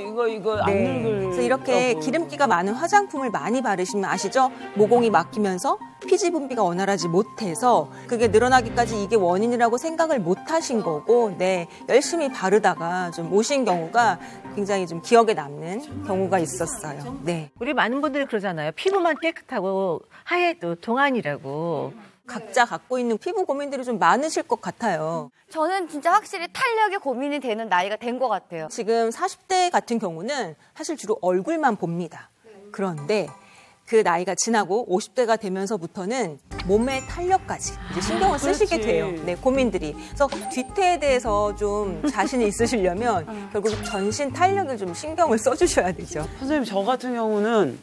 안 네. 늙을. 그래서 이렇게 기름기가 많은 화장품을 많이 바르시면 아시죠? 모공이 막히면서 피지 분비가 원활하지 못해서 그게 늘어나기까지 이게 원인이라고 생각을 못 하신 거고, 네, 열심히 바르다가 좀 오신 경우가 굉장히 좀 기억에 남는 경우가 있었어요. 네. 우리 많은 분들이 그러잖아요. 피부만 깨끗하고 하얘도 동안이라고. 각자 갖고 있는 피부 고민들이 좀 많으실 것 같아요. 저는 진짜 확실히 탄력에 고민이 되는 나이가 된 것 같아요. 지금 40대 같은 경우는 사실 주로 얼굴만 봅니다. 그런데 그 나이가 지나고 50대가 되면서부터는 몸의 탄력까지 이제 신경을 쓰시게 돼요. 네, 고민들이. 그래서 뒤태에 대해서 좀 자신이 있으시려면 결국 전신 탄력을 좀 신경을 써주셔야 되죠. 선생님, 저 같은 경우는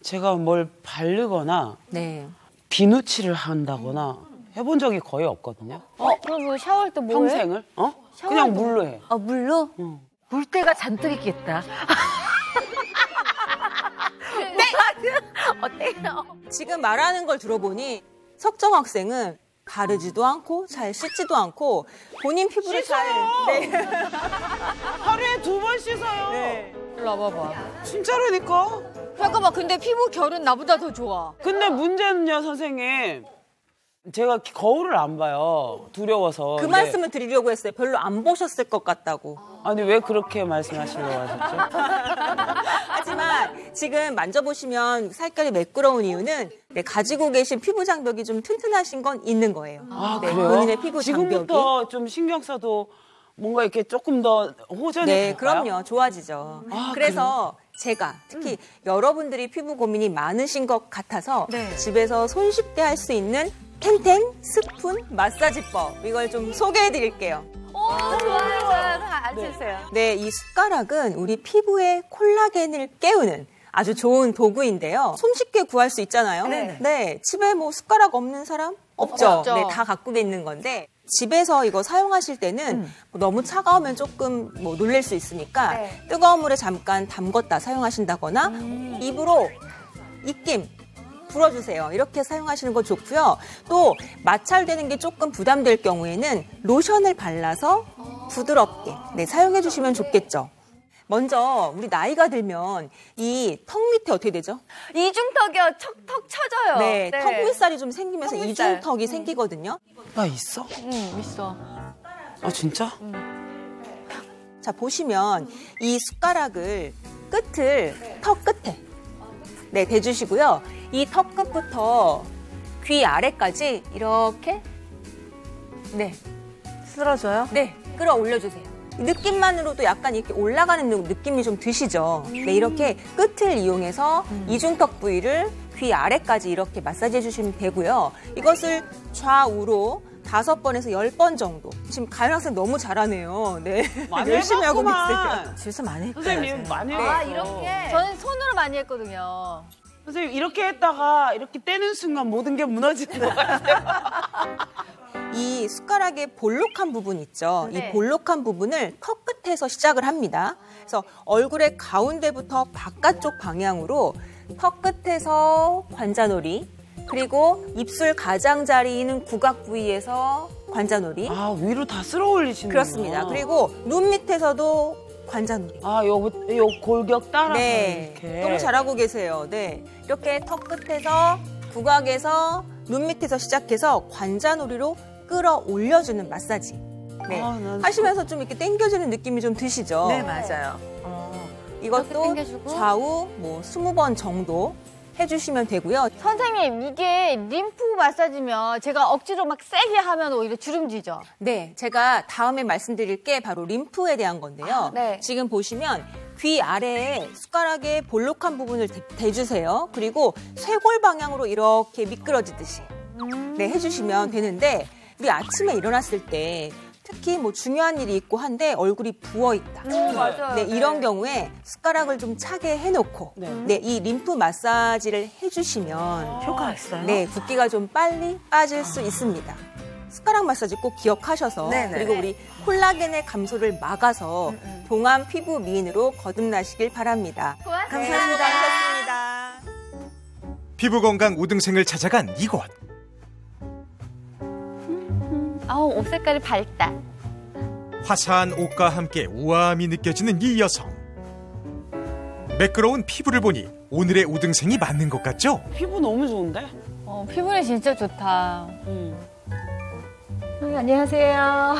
제가 뭘 바르거나 네. 비누칠을 한다거나 해본 적이 거의 없거든요. 그럼 샤워할 때 뭐 해? 평생을? 그냥 물로 해. 물로? 물때가 잔뜩 있겠다. 어때요? 지금 말하는 걸 들어보니 석정 학생은 바르지도 않고 잘 씻지도 않고 본인 피부를 잘 네. 하루에 2번 씻어요. 네. 일로 와봐봐. 진짜로니까. 잠깐만, 근데 피부 결은 나보다 더 좋아. 근데 문제는요, 선생님. 제가 거울을 안 봐요. 두려워서. 그 말씀을 드리려고 했어요. 별로 안 보셨을 것 같다고. 아니, 왜 그렇게 말씀하시려고 하셨죠? 하지만 지금 만져보시면 살결이 매끄러운 이유는 네, 가지고 계신 피부 장벽이 좀 튼튼하신 건 있는 거예요. 아, 네, 그래요? 본인의 피부 장벽이. 지금부터 좀 신경 써도 뭔가 이렇게 조금 더 호전이 네, 될까요? 그럼요. 좋아지죠. 아, 그래서 제가 특히 여러분들이 피부 고민이 많으신 것 같아서 집에서 손쉽게 할 수 있는 탱탱 스푼 마사지법 이걸 좀 소개해 드릴게요. 좋아요. 알려주세요. 네, 이 숟가락은 우리 피부의 콜라겐을 깨우는 아주 좋은 도구인데요. 손쉽게 구할 수 있잖아요. 네, 집에 뭐 숟가락 없는 사람? 없죠. 네, 다 갖고 있는 건데 집에서 이거 사용하실 때는 너무 차가우면 조금 뭐 놀랄 수 있으니까 뜨거운 물에 잠깐 담궜다 사용하신다거나 입으로 입김 불어주세요. 이렇게 사용하시는 거 좋고요. 또 마찰되는 게 조금 부담될 경우에는 로션을 발라서 부드럽게 사용해 주시면 좋겠죠. 먼저 우리 나이가 들면 이 턱 밑에 어떻게 되죠? 이중턱이요. 턱 쳐져요. 네, 턱 밑살이 좀 생기면서 이중턱이 생기거든요. 나 있어? 있어. 아, 진짜? 자, 보시면 이 숟가락을 끝을 턱 끝에 대주시고요. 이 턱 끝부터 귀 아래까지 이렇게 쓰러져요? 끌어올려 주세요. 느낌만으로도 약간 이렇게 올라가는 느낌이 좀 드시죠? 네, 이렇게 끝을 이용해서 이중턱 부위를 귀 아래까지 이렇게 마사지해 주시면 되고요. 이것을 좌우로 5번에서 10번 정도. 지금 가연 학생 너무 잘하네요. 네. 많이 열심히 하고 해봤구만. 계세요. 집에서 많이 했어요. 선생님, 많이 했어. 아, 이렇게. 저는 손으로 많이 했거든요. 선생님, 이렇게 했다가 이렇게 떼는 순간 모든 게 무너지는 것 같아요. 이 숟가락의 볼록한 부분 있죠. 이 볼록한 부분을 턱 끝에서 시작을 합니다. 그래서 얼굴의 가운데부터 바깥쪽 방향으로 턱 끝에서 관자놀이, 그리고 입술 가장자리인 구각 부위에서 관자놀이. 아, 위로 다 쓸어 올리시는 그렇습니다. 그리고 눈 밑에서도 관자놀이. 아, 요 골격 따라서 네, 이렇게. 너무 잘하고 계세요. 네, 이렇게 턱 끝에서 구각에서 눈 밑에서 시작해서 관자놀이로 끌어올려주는 마사지. 네. 하시면서 좀 이렇게 당겨지는 느낌이 좀 드시죠? 네, 맞아요. 이것도 당겨주고. 좌우 20번 정도 해주시면 되고요. 선생님, 이게 림프 마사지면 제가 억지로 막 세게 하면 오히려 주름지죠? 네, 제가 다음에 말씀드릴 게 바로 림프에 대한 건데요. 네. 지금 보시면 귀 아래에 숟가락에 볼록한 부분을 대주세요. 그리고 쇄골 방향으로 이렇게 미끄러지듯이 네, 해주시면 되는데 우리 아침에 일어났을 때 특히 중요한 일이 있고 한데 얼굴이 부어있다. 맞아요. 네, 이런 경우에 숟가락을 좀 차게 해놓고 네, 이 림프 마사지를 해주시면 효과가 있어요? 네, 붓기가 좀 빨리 빠질 수 있습니다. 숟가락 마사지 꼭 기억하셔서 그리고 우리 콜라겐의 감소를 막아서 동안 피부 미인으로 거듭나시길 바랍니다. 감사합니다. 피부 건강 우등생을 찾아간 이곳. 아우, 옷 색깔이 밝다. 화사한 옷과 함께 우아함이 느껴지는 이 여성. 매끄러운 피부를 보니 오늘의 우등생이 맞는 것 같죠? 피부 너무 좋은데? 피부는 진짜 좋다. 안녕하세요.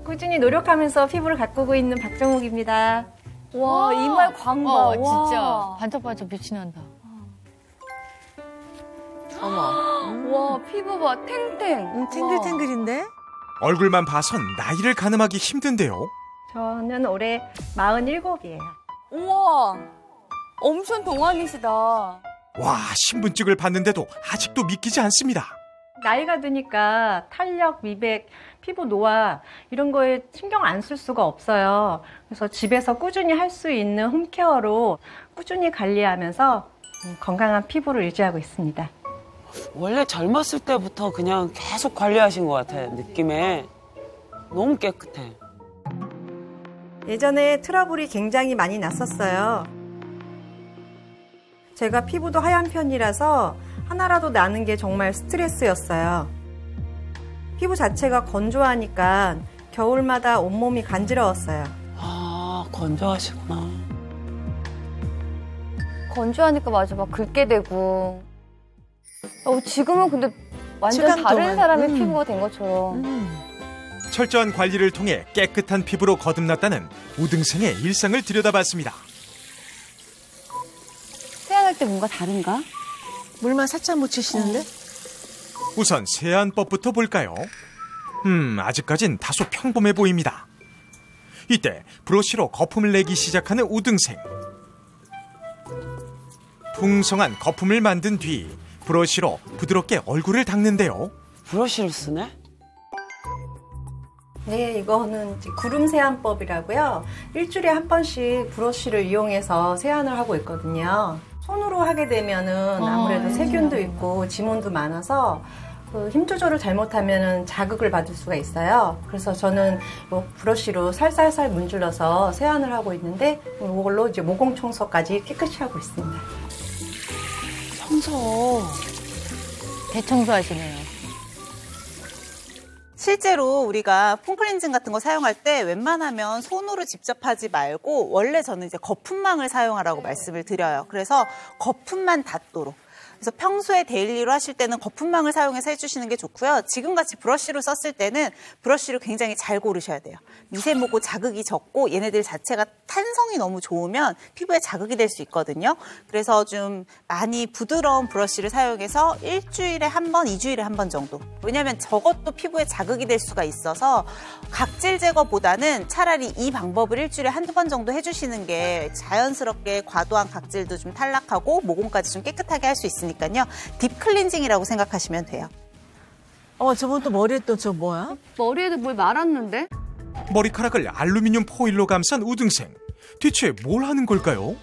꾸준히 노력하면서 피부를 가꾸고 있는 박정욱입니다. 와, 이마에 광 봐. 진짜 반짝반짝 빛이 난다. 와, 피부 봐. 탱탱. 탱글탱글인데? 얼굴만 봐선 나이를 가늠하기 힘든데요. 저는 올해 47이에요. 우와, 엄청 동안이시다. 와, 신분증을 봤는데도 아직도 믿기지 않습니다. 나이가 드니까 탄력, 미백, 피부 노화 이런 거에 신경 안 쓸 수가 없어요. 그래서 집에서 꾸준히 할 수 있는 홈케어로 꾸준히 관리하면서 건강한 피부를 유지하고 있습니다. 원래 젊었을 때부터 그냥 계속 관리하신 것 같아요, 느낌에. 너무 깨끗해. 예전에 트러블이 굉장히 많이 났었어요. 제가 피부도 하얀 편이라서 하나라도 나는 게 정말 스트레스였어요. 피부 자체가 건조하니까 겨울마다 온몸이 간지러웠어요. 아, 건조하시구나. 건조하니까 맞아, 막 긁게 되고. 지금은 근데 완전 다른 사람의 피부가 된 것처럼. 철저한 관리를 통해 깨끗한 피부로 거듭났다는 우등생의 일상을 들여다봤습니다. 세안할 때 뭔가 다른가? 물만 살짝 묻히시는데? 우선 세안법부터 볼까요? 아직까진 다소 평범해 보입니다. 이때 브러쉬로 거품을 내기 시작하는 우등생. 풍성한 거품을 만든 뒤 브러쉬로 부드럽게 얼굴을 닦는데요. 브러쉬를 쓰네? 네, 이거는 이제 구름 세안법이라고요. 일주일에 한 번씩 브러쉬를 이용해서 세안을 하고 있거든요. 손으로 하게 되면은 아무래도 세균도 있고 지문도 많아서 힘 조절을 잘못하면 자극을 받을 수가 있어요. 그래서 저는 이 브러쉬로 살살살 문질러서 세안을 하고 있는데 이걸로 이제 모공 청소까지 깨끗이 하고 있습니다. 청소. 대청소하시네요. 실제로 우리가 폼클렌징 같은 거 사용할 때 웬만하면 손으로 직접 하지 말고 원래 저는 이제 거품망을 사용하라고 말씀을 드려요. 그래서 거품만 닿도록. 그래서 평소에 데일리로 하실 때는 거품망을 사용해서 해주시는 게 좋고요. 지금같이 브러쉬로 썼을 때는 브러쉬를 굉장히 잘 고르셔야 돼요. 미세모고 자극이 적고 얘네들 자체가 탄성이 너무 좋으면 피부에 자극이 될 수 있거든요. 그래서 좀 많이 부드러운 브러쉬를 사용해서 일주일에 한 번, 2주일에 한 번 정도. 왜냐하면 저것도 피부에 자극이 될 수가 있어서 각질 제거보다는 차라리 이 방법을 일주일에 한두 번 정도 해주시는 게 자연스럽게 과도한 각질도 좀 탈락하고 모공까지 좀 깨끗하게 할 수 있으니까요. 딥 클렌징이라고 생각하시면 돼요. 저번 또 머리에 또 저 뭐야? 머리에도 뭘 말았는데? 머리카락을 알루미늄 포일로 감싼 우등생. 대체 뭘 하는 걸까요?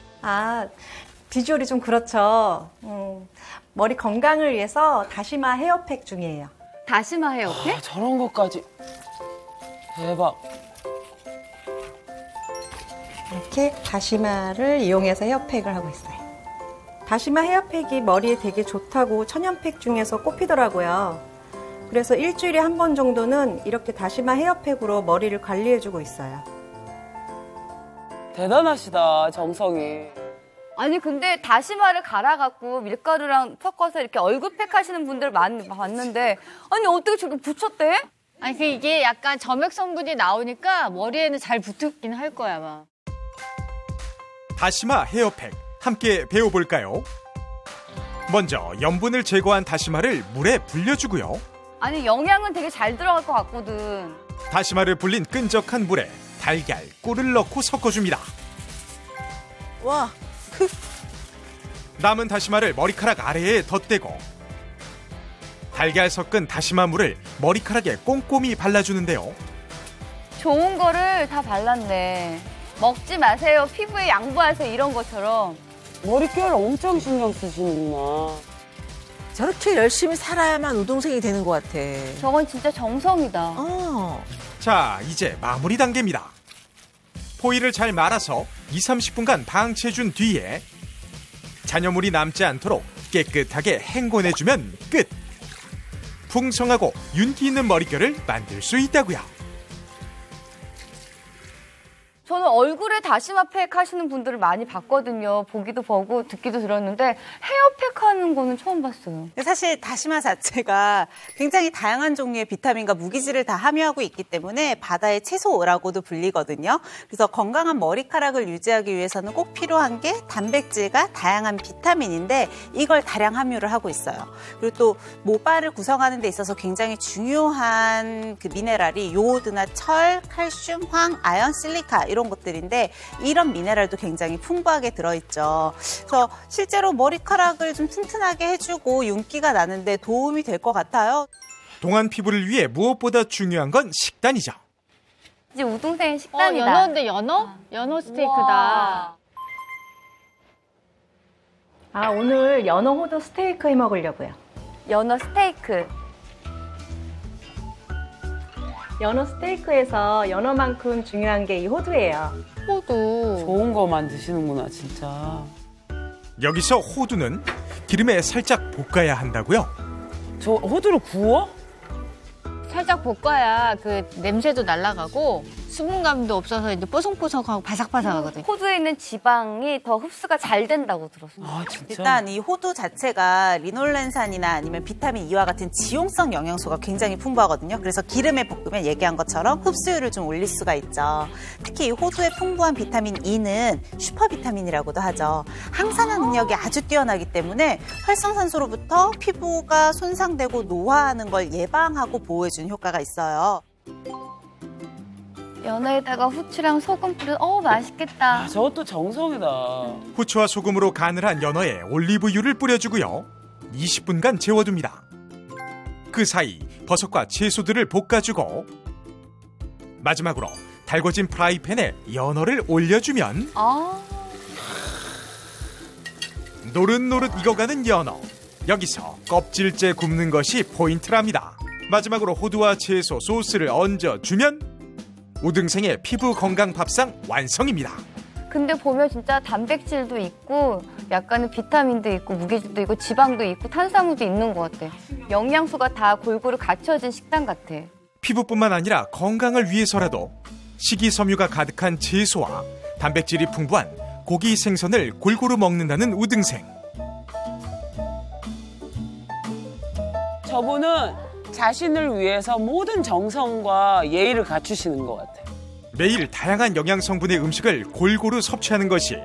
비주얼이 좀 그렇죠. 머리 건강을 위해서 다시마 헤어팩 중이에요. 다시마 헤어팩? 저런 것까지. 대박. 이렇게 다시마를 이용해서 헤어팩을 하고 있어요. 다시마 헤어팩이 머리에 되게 좋다고 천연팩 중에서 꼽히더라고요. 그래서 일주일에 한 번 정도는 이렇게 다시마 헤어팩으로 머리를 관리해주고 있어요. 대단하시다, 정성이. 아니 근데 다시마를 갈아갖고 밀가루랑 섞어서 이렇게 얼굴팩 하시는 분들 많이 봤는데 아니 어떻게 저렇게 붙였대? 아니 이게 약간 점액 성분이 나오니까 머리에는 잘 붙긴 할 거야 아마. 다시마 헤어팩 함께 배워볼까요? 먼저 염분을 제거한 다시마를 물에 불려주고요. 아니 영양은 되게 잘 들어갈 것 같거든. 다시마를 불린 끈적한 물에 달걀, 꿀을 넣고 섞어줍니다. 와. 남은 다시마를 머리카락 아래에 덧대고 달걀 섞은 다시마 물을 머리카락에 꼼꼼히 발라주는데요. 좋은 거를 다 발랐네. 먹지 마세요. 피부에 양보하세요. 이런 것처럼. 머릿결 엄청 신경 쓰시는구나. 저렇게 열심히 살아야만 우동생이 되는 것 같아. 저건 진짜 정성이다. 자, 이제 마무리 단계입니다. 포일을 잘 말아서 20-30분간 방치해준 뒤에 잔여물이 남지 않도록 깨끗하게 헹궈내주면 끝! 풍성하고 윤기 있는 머릿결을 만들 수 있다고요. 저는 얼굴에 다시마팩 하시는 분들을 많이 봤거든요. 보기도 보고 듣기도 들었는데 헤어팩 하는 거는 처음 봤어요. 사실 다시마 자체가 굉장히 다양한 종류의 비타민과 무기질을 다 함유하고 있기 때문에 바다의 채소라고도 불리거든요. 그래서 건강한 머리카락을 유지하기 위해서는 꼭 필요한 게 단백질과 다양한 비타민인데 이걸 다량 함유를 하고 있어요. 그리고 또 모발을 구성하는 데 있어서 굉장히 중요한 그 미네랄이 요오드나 철, 칼슘, 황, 아연, 실리카 이런 것들인데 이런 미네랄도 굉장히 풍부하게 들어있죠. 그래서 실제로 머리카락을 좀 튼튼하게 해주고 윤기가 나는데 도움이 될 것 같아요. 동안 피부를 위해 무엇보다 중요한 건 식단이죠. 이제 우동생의 식단이다. 연어인데 연어? 연어 스테이크다. 아, 오늘 연어 호두 스테이크 해 먹으려고요. 연어 스테이크. 연어 스테이크에서 연어만큼 중요한 게 이 호두예요. 호두. 좋은 거만 드시는구나, 진짜. 여기서 호두는 기름에 살짝 볶아야 한다고요? 저 호두를 구워? 살짝 볶아야 그 냄새도 날아가고 수분감도 없어서 이제 뽀송뽀송하고 바삭바삭하거든요. 호두에 있는 지방이 더 흡수가 잘 된다고 들었어요. 아, 진짜? 일단 이 호두 자체가 리놀렌산이나 아니면 비타민 E와 같은 지용성 영양소가 굉장히 풍부하거든요. 그래서 기름에 볶으면 얘기한 것처럼 흡수율을 좀 올릴 수가 있죠. 특히 이 호두의 풍부한 비타민 E는 슈퍼비타민이라고도 하죠. 항산화 능력이 아주 뛰어나기 때문에 활성산소로부터 피부가 손상되고 노화하는 걸 예방하고 보호해주는 효과가 있어요. 연어에다가 후추랑 소금 뿌려. 맛있겠다. 아, 저것도 정성이다. 후추와 소금으로 간을 한 연어에 올리브유를 뿌려주고요. 20분간 재워둡니다. 그 사이 버섯과 채소들을 볶아주고 마지막으로 달궈진 프라이팬에 연어를 올려주면 노릇노릇 익어가는 연어. 여기서 껍질째 굽는 것이 포인트랍니다. 마지막으로 호두와 채소 소스를 얹어주면 우등생의 피부 건강 밥상 완성입니다. 근데 보면 진짜 단백질도 있고 약간은 비타민도 있고 무기질도 있고 지방도 있고 탄수화물도 있는 것 같아. 영양소가 다 골고루 갖춰진 식단 같아. 피부뿐만 아니라 건강을 위해서라도 식이섬유가 가득한 채소와 단백질이 풍부한 고기 생선을 골고루 먹는다는 우등생. 저분은 자신을 위해서 모든 정성과 예의를 갖추시는 것 같아요. 매일 다양한 영양 성분의 음식을 골고루 섭취하는 것이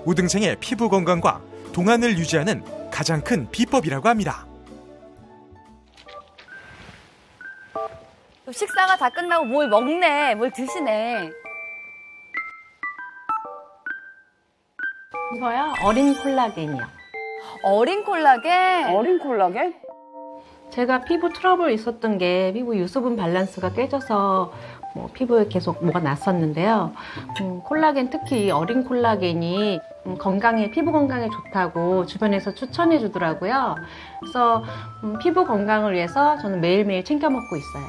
우등생의 피부 건강과 동안을 유지하는 가장 큰 비법이라고 합니다. 식사가 다 끝나고 뭘 먹네, 뭘 드시네. 이거요? 어린 콜라겐이요. 어린 콜라겐? 어린 콜라겐? 제가 피부 트러블 있었던 게 피부 유수분 밸런스가 깨져서 피부에 계속 뭐가 났었는데요. 콜라겐, 특히 어린 콜라겐이 피부 건강에 좋다고 주변에서 추천해 주더라고요. 그래서 피부 건강을 위해서 저는 매일매일 챙겨 먹고 있어요.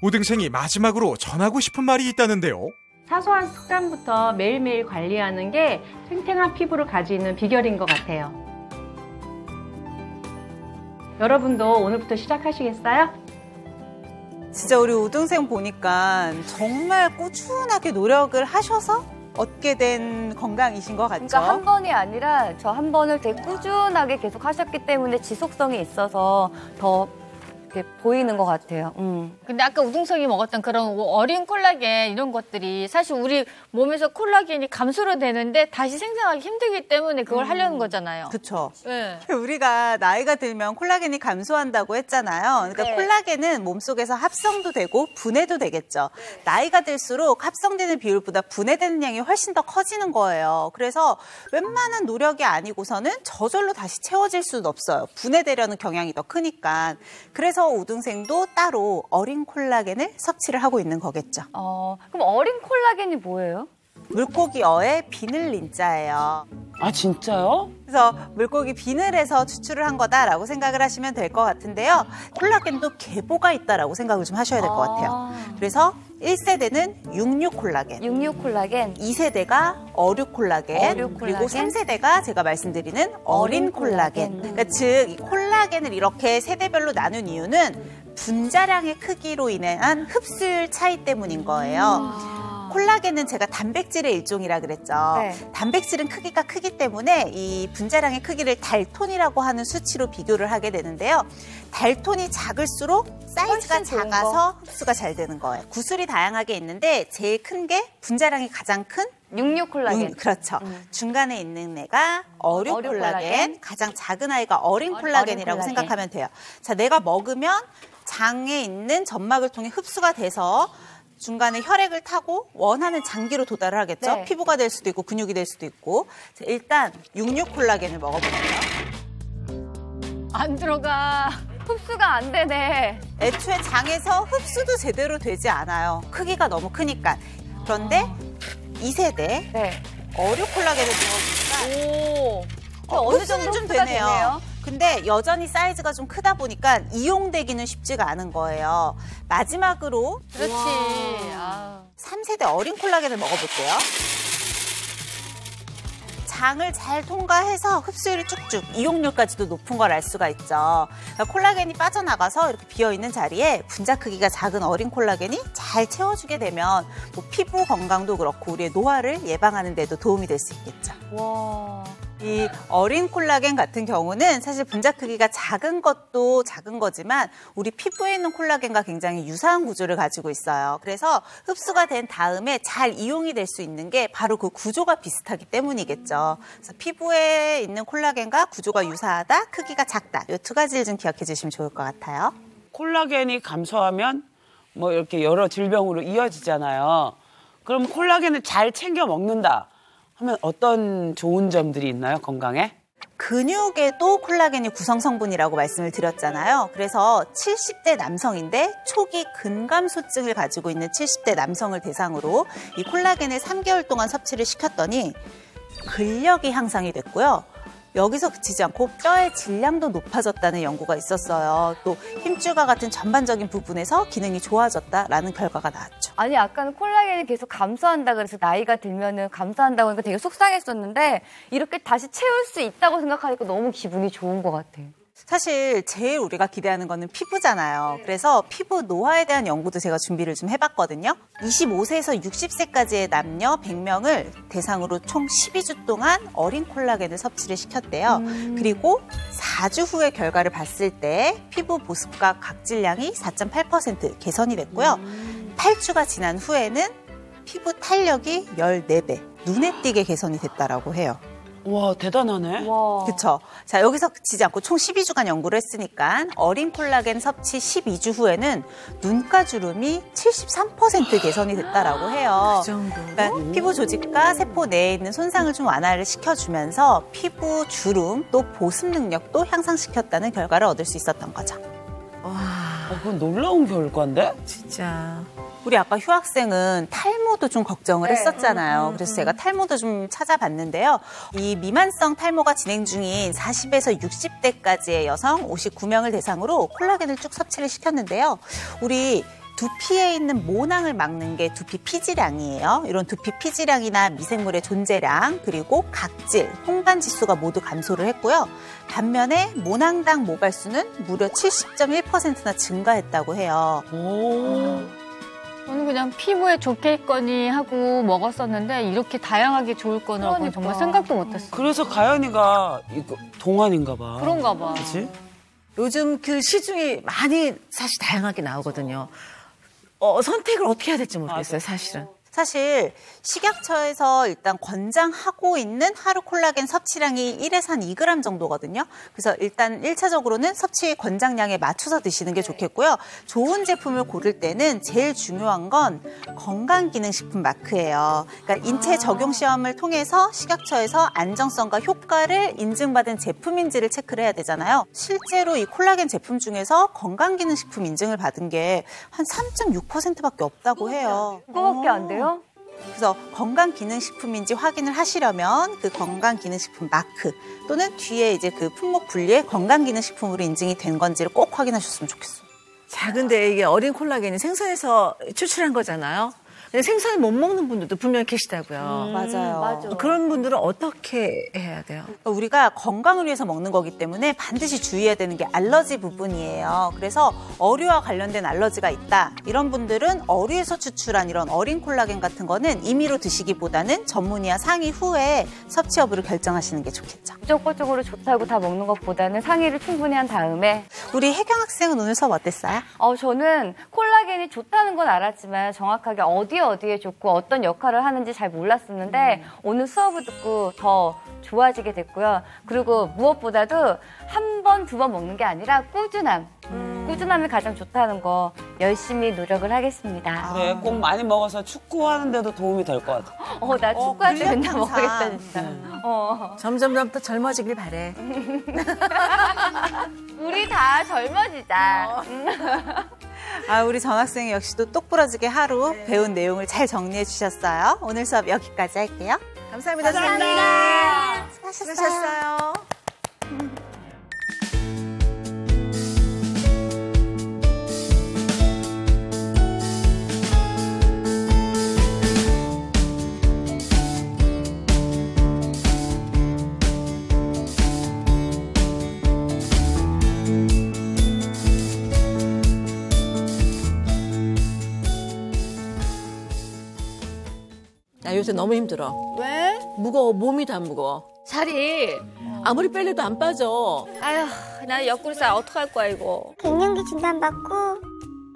우등생이 마지막으로 전하고 싶은 말이 있다는데요. 사소한 습관부터 매일매일 관리하는 게 탱탱한 피부를 가지는 비결인 것 같아요. 여러분도 오늘부터 시작하시겠어요? 진짜 우리 우등생 보니까 정말 꾸준하게 노력을 하셔서 얻게 된 건강이신 것 같죠? 그러니까 한 번이 아니라 저 한 번을 되게 꾸준하게 계속 하셨기 때문에 지속성이 있어서 더 이렇게 보이는 것 같아요. 근데 아까 우등성이 먹었던 그런 어린 콜라겐 이런 것들이 사실 우리 몸에서 콜라겐이 감소로 되는데 다시 생성하기 힘들기 때문에 그걸 하려는 거잖아요. 그렇죠. 네. 우리가 나이가 들면 콜라겐이 감소한다고 했잖아요. 그러니까 네. 콜라겐은 몸속에서 합성도 되고 분해도 되겠죠. 나이가 들수록 합성되는 비율보다 분해되는 양이 훨씬 더 커지는 거예요. 그래서 웬만한 노력이 아니고서는 저절로 다시 채워질 수는 없어요. 분해되려는 경향이 더 크니까. 그래서 우등생도 따로 어린 콜라겐을 섭취를 하고 있는 거겠죠. 그럼 어린 콜라겐이 뭐예요? 물고기어의 비늘린자예요. 아, 진짜요? 그래서 물고기 비늘에서 추출을 한 거다라고 생각을 하시면 될 것 같은데요. 콜라겐도 계보가 있다라고 생각을 좀 하셔야 될 것 같아요. 그래서 1세대는 육류콜라겐, 육류콜라겐, 2세대가 어류콜라겐, 그리고 3세대가 제가 말씀드리는 어린 콜라겐. 그러니까 즉, 이 콜라겐을 이렇게 세대별로 나눈 이유는 분자량의 크기로 인한 흡수율 차이 때문인 거예요. 콜라겐은 제가 단백질의 일종이라 그랬죠. 네. 단백질은 크기가 크기 때문에 이 분자량의 크기를 달톤이라고 하는 수치로 비교를 하게 되는데요. 달톤이 작을수록 사이즈가 작아서 흡수가 잘 되는 거예요. 구슬이 다양하게 있는데 제일 큰 게 분자량이 가장 큰 육류콜라겐. 그렇죠. 중간에 있는 애가 어류콜라겐, 가장 작은 아이가 어린 콜라겐이라고 콜라겐. 생각하면 돼요. 자, 내가 먹으면 장에 있는 점막을 통해 흡수가 돼서 중간에 혈액을 타고 원하는 장기로 도달을 하겠죠. 네. 피부가 될 수도 있고 근육이 될 수도 있고. 자, 일단 육류콜라겐을 먹어볼게요. 안 들어가. 흡수가 안 되네. 애초에 장에서 흡수도 제대로 되지 않아요. 크기가 너무 크니까. 그런데 2세대 네. 어류콜라겐을 먹어보니까 어느 정도 흡수는 좀 흡수가 되네요. 되네요. 근데 여전히 사이즈가 좀 크다 보니까 이용되기는 쉽지가 않은 거예요. 마지막으로 그렇지. 아. 3세대 어린 콜라겐을 먹어볼게요. 장을 잘 통과해서 흡수율이 쭉쭉, 이용률까지도 높은 걸 알 수가 있죠. 그러니까 콜라겐이 빠져나가서 이렇게 비어있는 자리에 분자 크기가 작은 어린 콜라겐이 잘 채워주게 되면 뭐 피부 건강도 그렇고 우리의 노화를 예방하는 데도 도움이 될 수 있겠죠. 와. 이 어린 콜라겐 같은 경우는 사실 분자 크기가 작은 것도 작은 거지만 우리 피부에 있는 콜라겐과 굉장히 유사한 구조를 가지고 있어요. 그래서 흡수가 된 다음에 잘 이용이 될 수 있는 게 바로 그 구조가 비슷하기 때문이겠죠. 그래서 피부에 있는 콜라겐과 구조가 유사하다, 크기가 작다. 이 두 가지를 좀 기억해 주시면 좋을 것 같아요. 콜라겐이 감소하면 뭐 이렇게 여러 질병으로 이어지잖아요. 그럼 콜라겐을 잘 챙겨 먹는다 하면 어떤 좋은 점들이 있나요, 건강에? 근육에도 콜라겐이 구성 성분이라고 말씀을 드렸잖아요. 그래서 70대 남성인데 초기 근감소증을 가지고 있는 70대 남성을 대상으로 이 콜라겐을 3개월 동안 섭취를 시켰더니 근력이 향상이 됐고요. 여기서 그치지 않고 뼈의 질량도 높아졌다는 연구가 있었어요. 또 힘줄과 같은 전반적인 부분에서 기능이 좋아졌다라는 결과가 나왔죠. 아니 아까는 콜라겐이 계속 감소한다 그래서 나이가 들면은 감소한다고 하니까 되게 속상했었는데 이렇게 다시 채울 수 있다고 생각하니까 너무 기분이 좋은 것 같아요. 사실 제일 우리가 기대하는 거는 피부잖아요. 그래서 피부 노화에 대한 연구도 제가 준비를 좀 해봤거든요. 25세에서 60세까지의 남녀 100명을 대상으로 총 12주 동안 어린 콜라겐을 섭취를 시켰대요. 그리고 4주 후의 결과를 봤을 때 피부 보습과 각질량이 4.8% 개선이 됐고요. 8주가 지난 후에는 피부 탄력이 14배, 눈에 띄게 개선이 됐다라고 해요. 와, 대단하네. 그렇죠. 자, 여기서 그치지 않고 총 12주간 연구를 했으니까 어린 콜라겐 섭취 12주 후에는 눈가 주름이 73% 개선이 됐다라고 해요. 그 정도. 그러니까 피부 조직과 세포 내에 있는 손상을 좀 완화를 시켜주면서 피부 주름 또 보습 능력도 향상시켰다는 결과를 얻을 수 있었던 거죠. 그건 놀라운 결과인데? 진짜. 우리 아까 휴학생은 탈모도 좀 걱정을 했었잖아요. 그래서 제가 탈모도 좀 찾아봤는데요. 이 미만성 탈모가 진행 중인 40에서 60대까지의 여성 59명을 대상으로 콜라겐을 쭉 섭취를 시켰는데요. 우리 두피에 있는 모낭을 막는 게 두피 피지량이에요. 이런 두피 피지량이나 미생물의 존재량, 그리고 각질, 홍반 지수가 모두 감소를 했고요. 반면에 모낭당 모발수는 무려 70.1%나 증가했다고 해요. 저는 그냥 피부에 좋겠거니 하고 먹었었는데 이렇게 다양하게 좋을 거라고는 정말 생각도 못했어요. 그래서 가연이가 이거 동안인가 봐. 그런가 봐. 그치? 요즘 그 시중이 많이 사실 다양하게 나오거든요. 선택을 어떻게 해야 될지 모르겠어요, 사실은. 사실 식약처에서 일단 권장하고 있는 하루 콜라겐 섭취량이 1에서 한 2g 정도거든요. 그래서 일단 1차적으로는 섭취 권장량에 맞춰서 드시는 게 좋겠고요. 좋은 제품을 고를 때는 제일 중요한 건 건강기능식품 마크예요. 그러니까 인체 적용 시험을 통해서 식약처에서 안정성과 효과를 인증받은 제품인지를 체크를 해야 되잖아요. 실제로 이 콜라겐 제품 중에서 건강기능식품 인증을 받은 게 한 3.6%밖에 없다고 해요. 그거밖에 안 돼요? 그래서 건강기능식품인지 확인을 하시려면 그 건강기능식품 마크 또는 뒤에 이제 그 품목 분리에 건강기능식품으로 인증이 된 건지를 꼭 확인하셨으면 좋겠어요. 자, 근데 이게 어린 콜라겐이 생선에서 추출한 거잖아요. 근데 생선을 못 먹는 분들도 분명히 계시다고요. 맞아요. 그런 분들은 어떻게 해야 돼요? 우리가 건강을 위해서 먹는 거기 때문에 반드시 주의해야 되는 게 알러지 부분이에요. 그래서 어류와 관련된 알러지가 있다. 이런 분들은 어류에서 추출한 이런 어린 콜라겐 같은 거는 임의로 드시기보다는 전문의와 상의 후에 섭취 여부를 결정하시는 게 좋겠죠. 무조건적으로 좋다고 다 먹는 것보다는 상의를 충분히 한 다음에. 우리 혜경 학생은 오늘 수업 어땠어요? 저는 콜라겐이 좋다는 건 알았지만 정확하게 어디에 좋고 어떤 역할을 하는지 잘 몰랐었는데 오늘 수업을 듣고 더 좋아지게 됐고요. 그리고 무엇보다도 한 번, 두 번 먹는 게 아니라 꾸준함. 꾸준함이 가장 좋다는 거 열심히 노력을 하겠습니다. 그래, 꼭 많이 먹어서 축구하는데도 도움이 될 것 같아. 나 축구할 때 맨날 먹겠다, 진짜. 점점 더 젊어지길 바래. 우리 다 젊어지자. 우리 전학생이 역시 또 똑부러지게 하루 배운 내용을 잘 정리해 주셨어요. 오늘 수업 여기까지 할게요. 감사합니다. 감사합니다. 수고하셨어요. 나 요새 너무 힘들어. 왜? 무거워. 몸이 다 무거워. 살이 아무리 빼려도 안 빠져. 아휴, 나 옆구리살 어떡할 거야, 이거. 갱년기 진단받고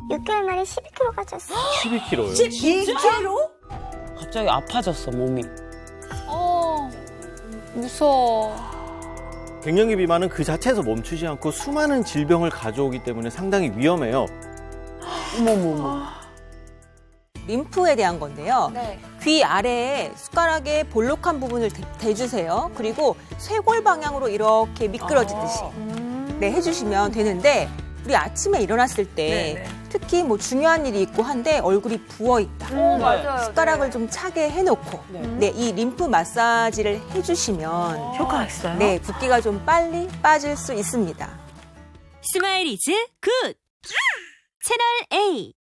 6개월 만에 12kg가 쪘어. 12kg요? 12kg? 갑자기 아파졌어, 몸이. 무서워. 갱년기 비만은 그 자체에서 멈추지 않고 수많은 질병을 가져오기 때문에 상당히 위험해요. 어머머머. 림프에 대한 건데요. 네. 귀 아래에 숟가락에 볼록한 부분을 대주세요. 그리고 쇄골 방향으로 이렇게 미끄러지듯이 해주시면 되는데 우리 아침에 일어났을 때 특히 뭐 중요한 일이 있고 한데 얼굴이 부어있다. 맞아요. 숟가락을 좀 차게 해놓고 이 림프 마사지를 해주시면 효과가 있어요? 네, 붓기가 좀 빨리 빠질 수 있습니다. 스마일 이즈 굿! 채널 A